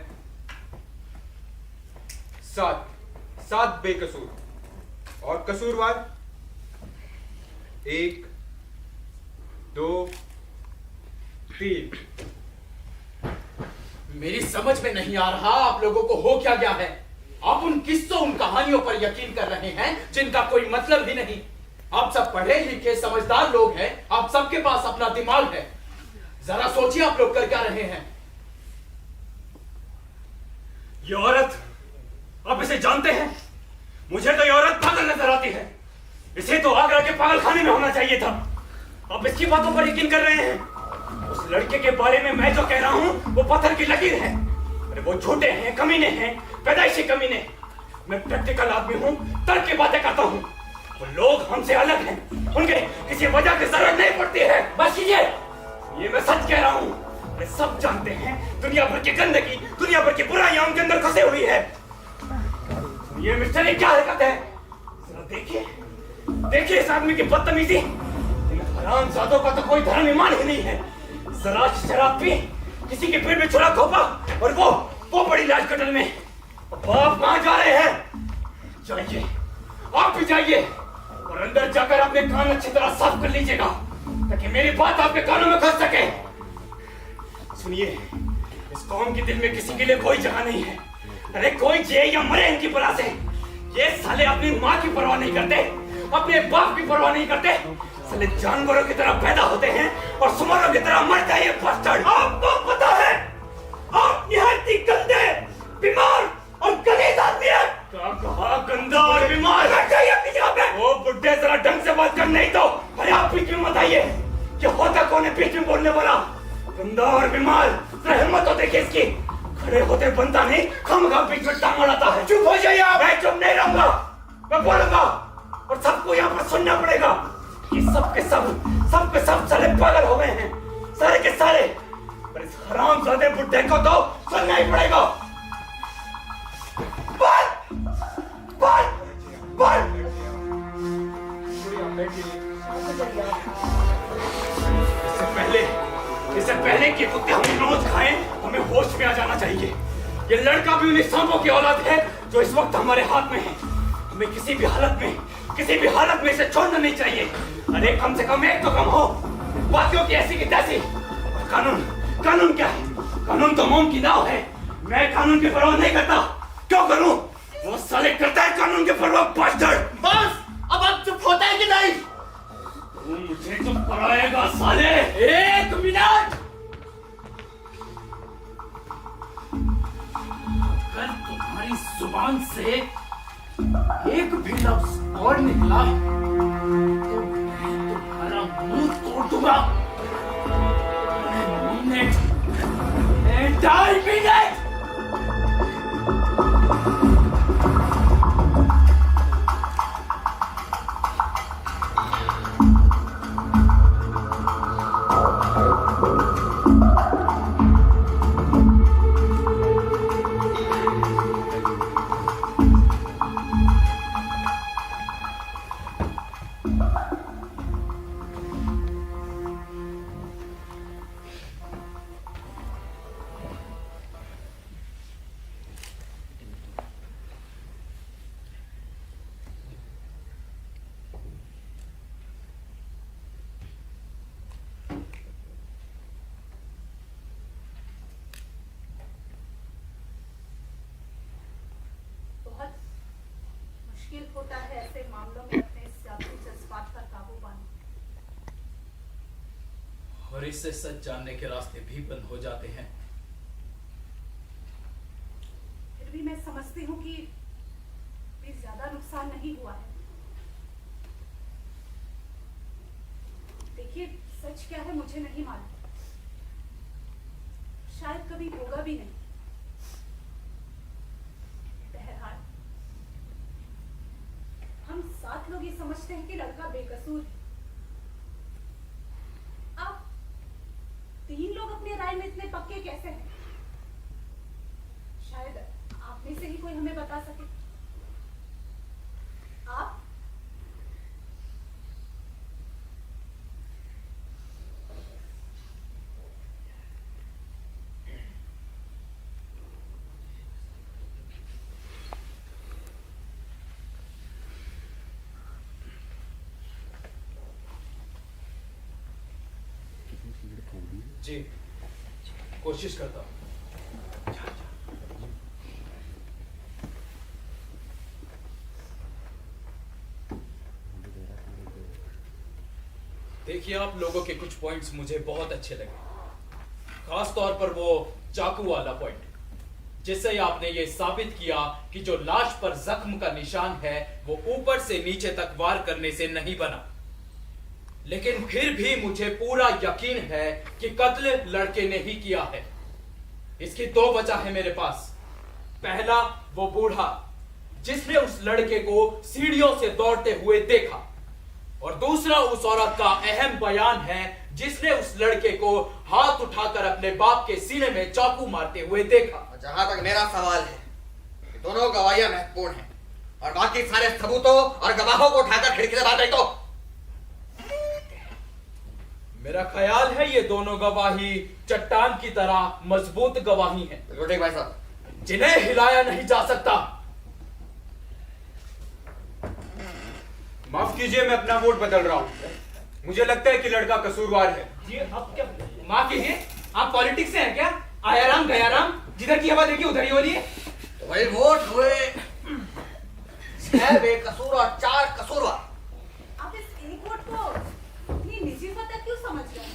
7 बेकसूर, और कसूरवार 1 2 3। मेरी समझ में नहीं आ रहा आप लोगों को हो क्या गया है। आप उन किस्सों, उन कहानियों पर यकीन कर रहे हैं जिनका कोई मतलब ही नहीं। आप सब पढ़े लिखे समझदार लोग हैं, आप सबके पास अपना दिमाग है। जरा सोचिए आप लोग कर क्या रहे हैं। ये औरत, आप इसे जानते हैं? मुझे तो ये औरत पागल नजर आती है। इसे तो आगरा के पागल खाने में होना चाहिए था। आप इसकी बातों पर यकीन कर रहे हैं? उस लड़के के बारे में मैं जो कह रहा हूँ वो पत्थर की लकीर है। अरे वो झूठे हैं, कमीने हैं, पैदाइशी कमीने। मैं प्रैक्टिकल आदमी हूँ, तर्क की बातें करता हूँ। वो लोग हमसे अलग हैं, उनके किसी वजह की जरूरत नहीं पड़ती है। बस कीजिए, ये मैं सच कह रहा हूँ। अरे सब जानते हैं दुनिया भर की गंदगी, दुनिया भर की बुराइयां उनके अंदर फंसी हुई है। ये मिस्टर ये क्या हरकत है? जरा देखिए, देखिए इस आदमी की बदतमीजी। इन हरामजादों का तो कोई धर्म ईमान ही नहीं है। जरा शराब पी, किसी के पेट में छुरा घोपा, और वो बड़ी लाश कटल में। अब आप कहाँ जा रहे हैं? जाइए, आप भी जाइए, और अंदर जाकर अपने कान अच्छी तरह साफ कर लीजिएगा, ताकि मेरी बात आपके कानों में घुस सके। सुनिए, इस कौम के दिल में किसी के लिए कोई जगह नहीं है। अरे कोई जिए या मरे इनकी परवाह से। ये साले अपनी माँ की परवाह नहीं करते, अपने बाप की परवाह नहीं करते। साले जानवरों की तरह पैदा होते हैं और सुमरों की तरह मर जाइए। बस्टर्ड, आपको पता है आप निहायती गंदे, बीमार और गलीज आदमी है। क्या कहा? गंदा और बीमार? हट जाइए अपनी जगह पे। ओ बुड्ढे, जरा ढंग से बात कर, नहीं तो। अरे आप बीच में मत आइए। ये होता कौन है बीच में बोलने वाला? गंदा और बीमार। जरा हिम्मत तो देखिए इसकी। खड़े होते बनता नहीं, खामखा बीच में टांग अड़ाता है। चुप हो जाइए आप। मैं चुप नहीं रहूंगा, मैं बोलूंगा, और सबको यहाँ पर सुनना पड़ेगा कि सब के सब साले पागल हो गए हैं, सारे के सारे। पर इस हरामजादे बुड्ढे को तो सुनना ही पड़ेगा। बोल। इससे पहले कि कुत्ते हम रोज खाएं, हमें होश में आ जाना चाहिए। ये लड़का भी उन्हीं सांपों की औलाद है जो इस वक्त हमारे हाथ में है। हमें किसी भी हालत में इसे छोड़ना नहीं चाहिए। अरे कम से कम एक तो कम हो, बाकियों की ऐसी की तैसी। कानून क्या है? कानून तो मोम की नाव है। मैं कानून की परवाह नहीं करता। क्यों करूं? वो साले करता है कानून की परवाह। बस्टर्ड। बस अब आप चुप होता है कि नहीं? तू मुझे चुप कराएगा साले? एक मिनट। अगर तुम्हारी जुबान से एक भी लफ्ज और निकला तो मैं तुम्हारा मुंह तोड़ दूंगा। मुश्किल होता है ऐसे मामलों में अपने सियासी जज्बात पर काबू पाना, और इससे सच जानने के रास्ते भी बंद हो जाते हैं। फिर भी मैं समझती हूँ कि भी ज्यादा नुकसान नहीं हुआ है। देखिए, सच क्या है मुझे नहीं मालूम, शायद कभी होगा भी नहीं। बहरहाल हम 7 लोग ये समझते हैं कि लड़का बेकसूर है। आप 3 लोग अपनी राय में इतने पक्के कैसे हैं? शायद आप में से ही कोई हमें बता सके। आप? जी, कोशिश करता हूं। देखिए, आप लोगों के कुछ पॉइंट्स मुझे बहुत अच्छे लगे, खास तौर पर वो चाकू वाला पॉइंट। जिससे आपने ये साबित किया कि जो लाश पर जख्म का निशान है वो ऊपर से नीचे तक वार करने से नहीं बना। लेकिन फिर भी मुझे पूरा यकीन है कि कत्ल लड़के ने ही किया है। इसकी दो वजह है मेरे पास। पहला, वो बूढ़ा जिसने उस लड़के को सीढ़ियों से दौड़ते हुए देखा, और दूसरा उस औरत का अहम बयान है जिसने उस लड़के को हाथ उठाकर अपने बाप के सीने में चाकू मारते हुए देखा। जहां तक मेरा सवाल है कि दोनों गवाहियां महत्वपूर्ण हैं और बाकी सारे सबूतों और गवाहों को उठाकर खिड़की से बाहर फेंको। मेरा ख्याल है ये दोनों गवाही चट्टान की तरह मजबूत गवाही हैं, बिल्कुल ठीक भाई साहब, जिन्हें हिलाया नहीं जा सकता। माफ कीजिए, मैं अपना वोट बदल रहा हूँ। मुझे लगता है कि लड़का कसूरवार है। ये आप क्या माफ कीजिए, आप पॉलिटिक्स से हैं क्या? आयाराम गयाराम, जिधर की हवा देखी उधर ही हो रही है। तो भाई वोट हुए 6 बेकसूर और 4 कसूरवार। आप इस एक वोट को इतनी निजी बात क्यों समझ रहे हैं?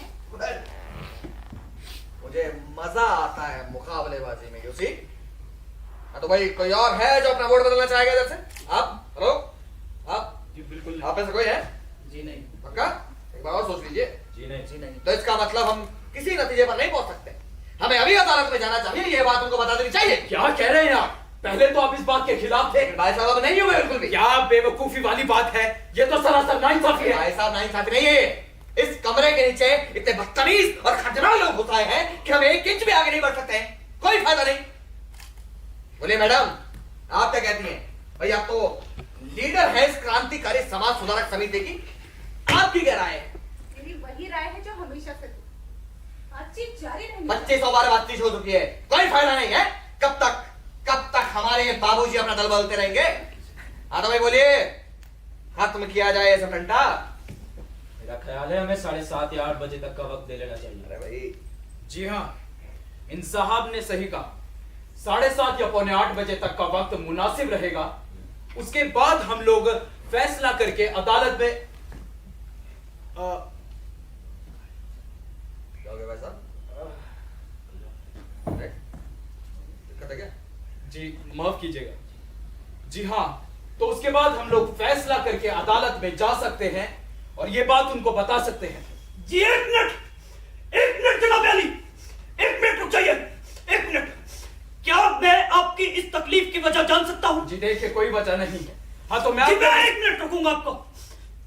मुझे मजा आता है मुकाबलेबाजी में, यूसी। तो भाई कोई और है जो अपना वोट बदलना चाहेगा इधर से? आप? हेलो? आप? जी बिल्कुल आप में से कोई है? जी नहीं। पक्का? एक बार और सोच लीजिए। जी नहीं। जी नहीं। तो इसका मतलब हम किसी नतीजे पर नहीं पहुंच सकते। हमें अभी अदालत में जाना चाहिए, ये बात उनको बता देनी चाहिए। क्या कह रहे हैं आप? पहले तो आप इस बात के खिलाफ थे। भाई साहब अब नहीं हुए बिल्कुल भी। क्या बेवकूफी वाली बात है? ये तो सरासर नाइंसाफी है। भाई साहब नाइंसाफी नहीं है। इस कमरे के नीचे इतने बदतमीज और खतरनाक लोग घुस आए हैं कि हम 1 इंच भी आगे नहीं बढ़ सकते हैं। कोई फायदा नहीं। बोलिए मैडम, आप क्या कहती हैं? भाई आप तो लीडर है इस क्रांतिकारी समाज सुधारक समिति की, आपकी क्या राय है? मेरी वही राय है जो हमेशा से थी। बातचीत जारी रहेगी। 2500 बार बातचीत हो चुकी है, कोई फायदा नहीं है। कब तक हमारे बाबूजी अपना दल बदलते रहेंगे? हाँ तो भाई बोलिए, खत्म किया जाए ये सब टंटा। मेरा ख्याल है हमें 7:30 या 8 बजे तक का वक्त दे लेना चाहिए। अरे भाई जी हाँ, इन साहब ने सही कहा। 7:30 या 7:45 बजे तक का वक्त मुनासिब रहेगा। उसके बाद हम लोग फैसला करके अदालत में क्या हो गया भाई साहब? दिक्कत है क्या? जी माफ कीजिएगा। जी हाँ, तो उसके बाद हम लोग फैसला करके अदालत में जा सकते हैं और ये बात उनको बता सकते हैं। जी एक मिनट जनाब अली, 1 मिनट रुक जाइए। 1 मिनट, क्या मैं आपकी इस तकलीफ की वजह जान सकता हूँ? जी देखिए, कोई वजह नहीं है। हाँ तो मैं 1 मिनट रुकूंगा आपको।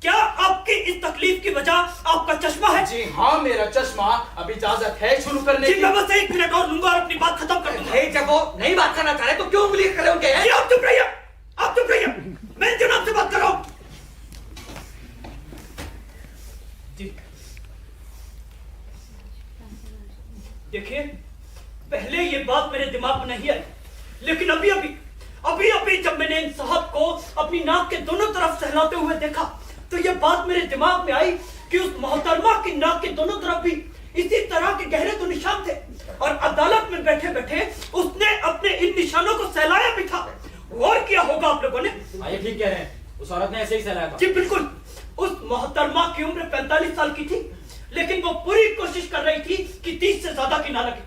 क्या आपकी इस तकलीफ की वजह आपका चश्मा है? जी हाँ, मेरा चश्मा। अब इजाजत है शुरू करने जी की? मैं बस 1 मिनट और लूंगा और अपनी बात खत्म कर दूंगा। भाई जब वो नहीं बात करना चाह रहे तो क्यों उंगली करे उनके? जी आप चुप रहिए, आप चुप रहिए, मैं जनाब से बात कर रहा हूँ। जी देखिए, पहले ये बात मेरे दिमाग में नहीं आई, लेकिन अभी जब मैंने इन साहब को अपनी नाक के दोनों तरफ सहलाते हुए देखा तो ये बात मेरे दिमाग में आई कि उस मोहतरमा की नाक के दोनों तरफ भी इसी तरह के गहरे तो निशान थे और अदालत में बैठे बैठे उसने अपने इन निशानों को सहलाया भी था। और क्या होगा आप लोगों ने? ये ठीक कह रहे हैं, उस औरत ने ऐसे ही सहलाया था। जी बिल्कुल। उस मोहतरमा की उम्र 45 साल की थी, लेकिन वो पूरी कोशिश कर रही थी कि 30 से ज्यादा की ना लगे।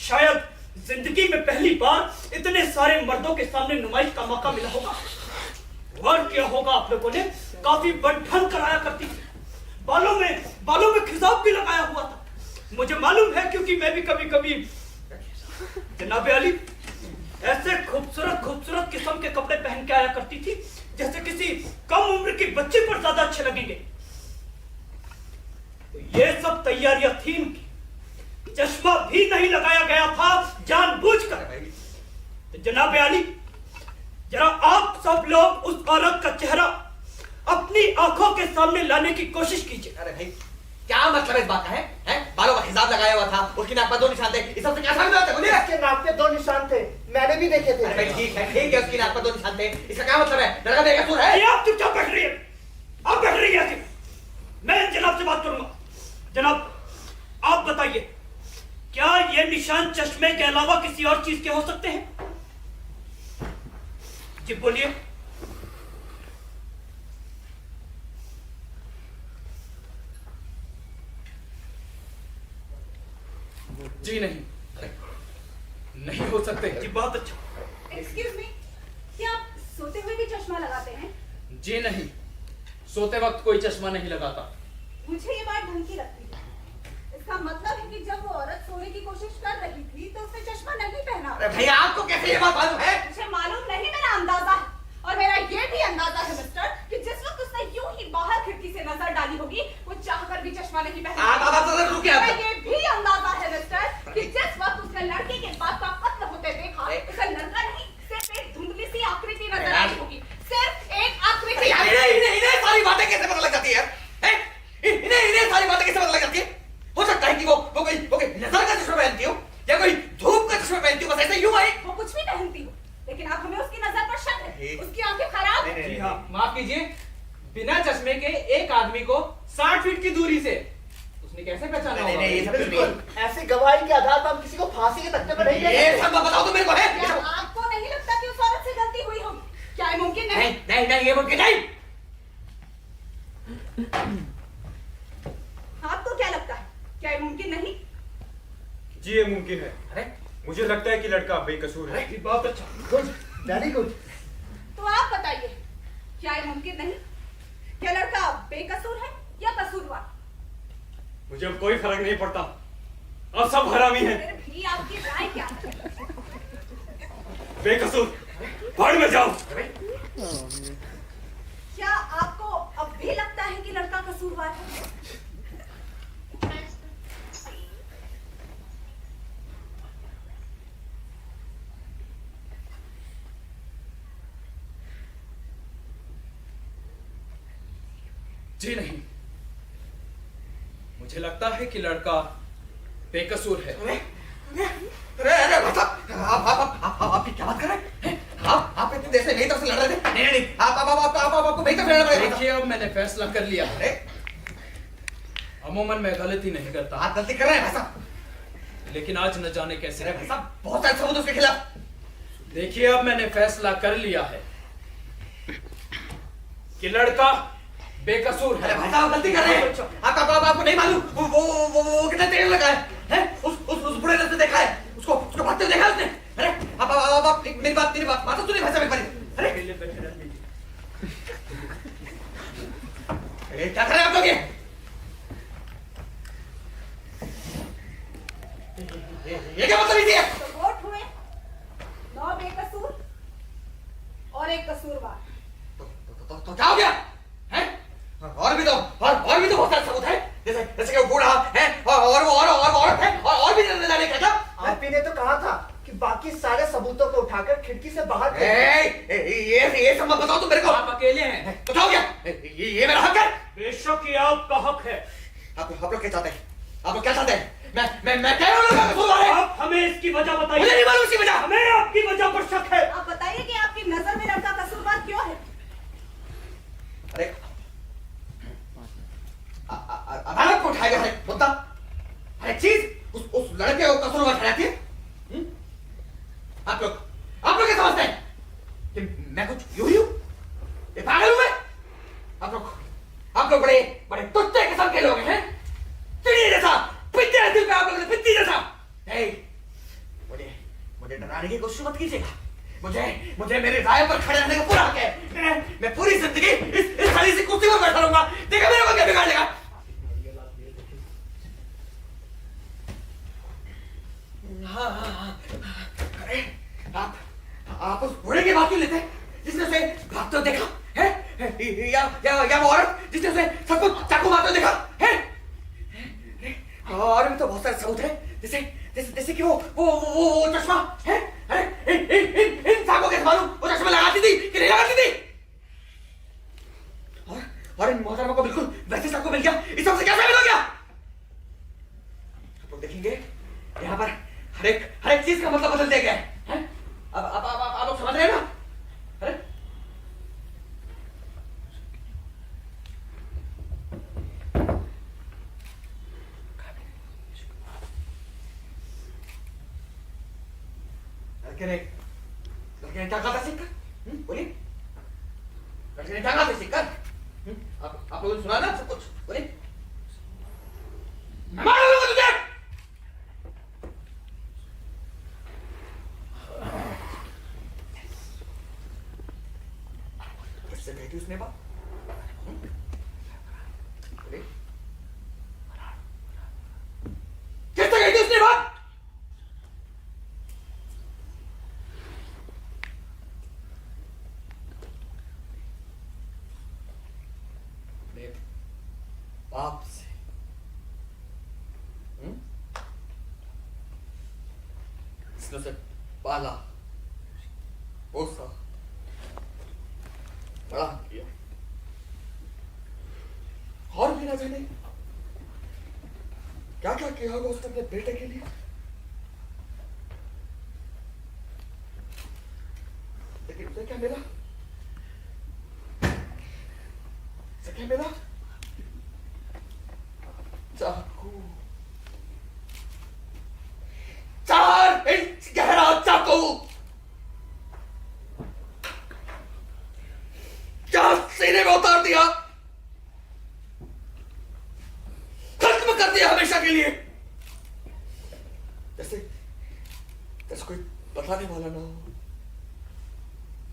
शायद जिंदगी में पहली बार इतने सारे मर्दों के सामने नुमाइश का मौका मिला होगा। और क्या होगा आप लोगों ने? काफी बंठन कराया करती थी, बालों में खिसाब भी लगाया हुआ था। मुझे मालूम है क्योंकि मैं भी कभी कभी जनाब अली ऐसे खूबसूरत किस्म के कपड़े पहन के आया करती थी जैसे किसी कम उम्र की बच्ची पर ज्यादा अच्छे लगेंगे। तो ये सब तैयारियां थी उनकी। चश्मा भी नहीं लगाया गया था जानबूझकर। तो जनाब अली, जरा आप सब लोग उस औरत का चेहरा अपनी आंखों के सामने लाने की कोशिश कीजिए। अरे भाई क्या मतलब इस बात का है? बालों का हिसाब लगाया हुआ था, उसकी नाक पर 2 निशान थे, इस सबसे क्या समझ आता है? बोलिए। इसके नाक पे 2 निशान थे, मैंने भी देखे थे। अरे भाई ठीक है, उसकी नाक पर 2 निशान थे, इसका क्या मतलब है? लड़का बेकसूर है? आप चुपचाप बैठ रही है, आप बैठ रही है। मैं जनाब से बात करूंगा। जनाब आप बताइए, क्या ये निशान चश्मे के अलावा किसी और चीज के हो सकते हैं? जी बोलिए। जी नहीं हो सकते। जी बहुत अच्छा। एक्सक्यूज मी, क्या आप सोते हुए भी चश्मा लगाते हैं? जी नहीं, सोते वक्त कोई चश्मा नहीं लगाता। मुझे ये बात ढंग की लगती है। इसका मतलब है कि जब वो औरत सोने की कोशिश कर रही थी तो उसने चश्मा नहीं पहना। अरे भैया आपको कैसे ये बात मालूम है? मुझे मालूम नहीं, मेरा अंदाजा है। और मेरा ये भी अंदाजा है मिस्टर कि जिस वक्त उसने यूं ही बाहर खिड़की से नजर डाली होगी वो चाहकर भी चश्मा नहीं पहना। रुकिए मेरा ये भी अंदाजा है मिस्टर कि जिस वक्त उसने लड़के के बाप का कत्ल होते देखा उसे लड़का नहीं सिर्फ एक धुंधली सी आकृति नजर आई होगी, सिर्फ एक आकृति। इन्हें सारी बातें कैसे पता लग जाती है? इन्हें सारी बातें कैसे पता लग जाती है? हो सकता है कि वो कोई नजर का चश्मा पहनती हो या कोई धूप का चश्मा पहनती हो, बस ऐसे यूं आई। वो कुछ भी पहनती हो, लेकिन अब हमें उसकी नजर पर शक है। उसकी आंखें खराब है। जी हाँ, माफ कीजिए, बिना चश्मे के एक आदमी को 60 फीट की दूरी से उसने कैसे पहचाना होगा? ये सब बिल्कुल ऐसी गवाही के आधार पर हम किसी को फांसी के तख्ते पर नहीं ले ये सकते। सब बताओ तो मेरे को है। क्या आपको नहीं लगता कि उस औरत से गलती हुई होगी? क्या ये मुमकिन नहीं? नहीं ये मुमकिन नहीं। आपको क्या लगता है, क्या ये मुमकिन नहीं? जी ये मुमकिन है। अरे मुझे लगता है कि लड़का बेकसूर है। बहुत अच्छा। Good, very good. तो आप बताइए, क्या ये मुमकिन नहीं? क्या लड़का बेकसूर है या कसूरवार? मुझे अब कोई फर्क नहीं पड़ता, अब सब हरामी है। फिर भी आपकी राय क्या है? बेकसूर, भाड़ में जाओ। क्या आपको अब भी लगता है कि लड़का कसूरवार है? जी नहीं, मुझे लगता है कि लड़का बेकसूर है। अरे भाई साहब, आप क्या बात कर रहे हैं? आप इतनी देर से मेरी तरफ से लड़ रहे थे। नहीं आपको मेरी तरफ लड़ना पड़ेगा। देखिए, अब मैंने फैसला कर लिया है। अरे अमूमन मैं गलती नहीं करता, आप गलती कर रहे हैं भाई साहब। लेकिन आज न जाने कैसे। अरे भाई साहब, बहुत सारे सबूत उसके खिलाफ। देखिए, अब मैंने फैसला कर लिया है कि लड़का बेकसूर है। अरे भाई साहब, गलती कर रहे हैं। आपको नहीं मालूम वो कितना तेल लगा है? उस बुढ़े ने देखा है, उसको भागते हुए देखा उसने। अरे आप मेरी बात तो सुनिए भाई साहब एक बार। अरे क्या कर रहे हैं आप लोग? ये क्या मतलब है? तो वोट हुए 9 बेकसूर और 1 कसूरवार। तो क्या हो गया है? और भी तो बहुत सारे सबूत है, जैसे कि वो बूढ़ा है और वो औरत है और भी जाने क्या था। आप ही ने तो कहा था कि बाकी सारे सबूतों को उठाकर खिड़की से बाहर फेंक दो। ये सब मत बताओ तुम मेरे को। आप अकेले हैं। तो क्या हो गया? ये मेरा हक है। बेशक ये आपका हक है। आप लोग क्या चाहते हैं? आप लोग क्या चाहते हैं? मैं कह रहा हूँ आप हमें इसकी वजह मुझे बताइए। नहीं मालूम इसकी वजह। हमें आपकी वजह पर शक है। आप बताइए कि आपकी नजर में लड़का कसूरवार क्यों है? अरे अदालत को उठाएगा है मुद्दा। हर चीज उस लड़के को कसूरवार ठहराती है। आप लोग क्या समझते हैं कि मैं कुछ यूं ही हूं? ये पागल हूं मैं? आप लोग बड़े तुच्छ किस्म के लोग हैं। चिड़िया जैसा पिंजरे हैं दिल पे आप लोगों ने, पिंजरे जैसा। मुझे डराने की कोशिश मत कीजिएगा। मुझे मेरे राय पर खड़े रहने का पूरा हक है। मैं पूरी जिंदगी इस खाली सी कुर्सी पर बैठा रहूंगा। देखा मेरे को क्या बिगाड़ लेगा? हाँ। अरे आप उस बूढ़े की बात क्यों लेते हैं जिसने उसे भागते हुए देखा है? या वो औरत जिसने उसे सब कुछ चाकू मारते हुए देखा है? और भी तो बहुत सारे सबूत हैं, जैसे कि वो चश्मा है। अरे इन साकों के मालूम वो चश्मा लगाती थी कि नहीं लगाती थी? और इन मोहतरमा को बिल्कुल वैसे साको मिल गया। इस सबसे क्या साबित हो गया? आप लोग देखेंगे यहाँ पर हर एक चीज का मतलब बदल दिया गया है। अब आप लोग समझ रहे हैं ना? अरे लड़के ने क्या कहा था सीखकर? बोलिए, लड़के ने क्या कहा था सीखकर? आप लोगों ने सुना ना सब कुछ? बोलिए, मैं मार दूंगा तुझे। किससे कही थी उसने बात? बोले? किससे कही थी उसने बात? अपने बाप से। इसने उसे पाला, पोसा, बड़ा किया, और भी ना जाने क्या क्या किया होगा उसने अपने बेटे के लिए। लेकिन उसे क्या मिला? उसे क्या मिला? चाकू, 4 इंच गहरा चाकू। क्या सीने में उतार दिया, खत्म कर दिया हमेशा के लिए। जैसे जैसे कोई बताने वाला ना हो,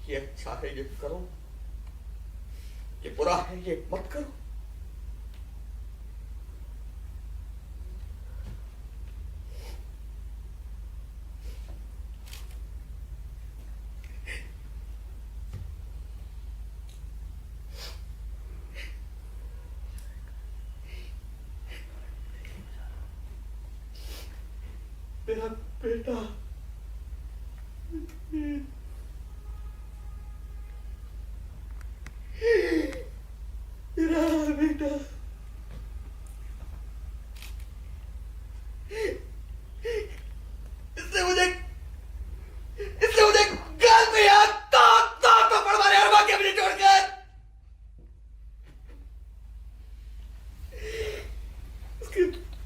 ये अच्छा है ये करो, ये बुरा है ये मत करो। मेरा बेटा, मेरा बेटा, इससे मुझे गाल पे याद तो पड़वाने और बाकी अपनी छोड़कर उसकी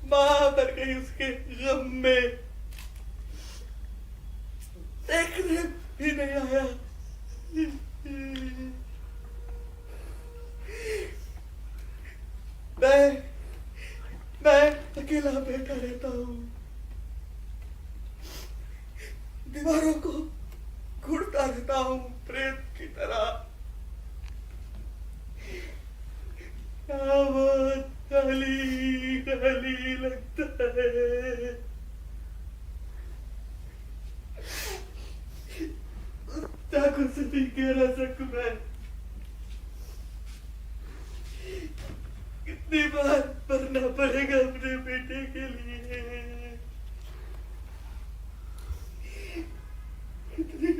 मां मर गई उसके गम में, देखने भी नहीं आया। मैं अकेला बैठा रहता हूँ, दीवारों को घूरता रहता हूँ प्रेत की तरह। बहुत खाली खाली लगता है। चाकू से भी गहरा जख्म है। कितनी बार मरना पड़ेगा अपने बेटे के लिए? कितनी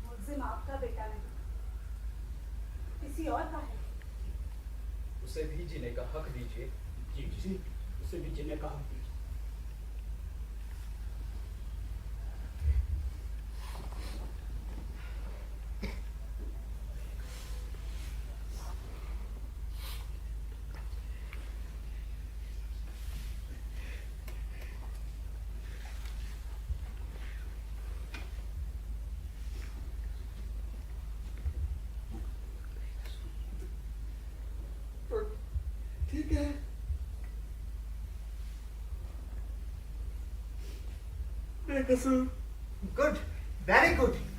मुल्जिम आपका बेटा नहीं, किसी और का है। उसे भी जीने का हक दीजिए। जी, उसे भी जीने का हक दीजिए। ठीक है, बेकसूर। Good, very good.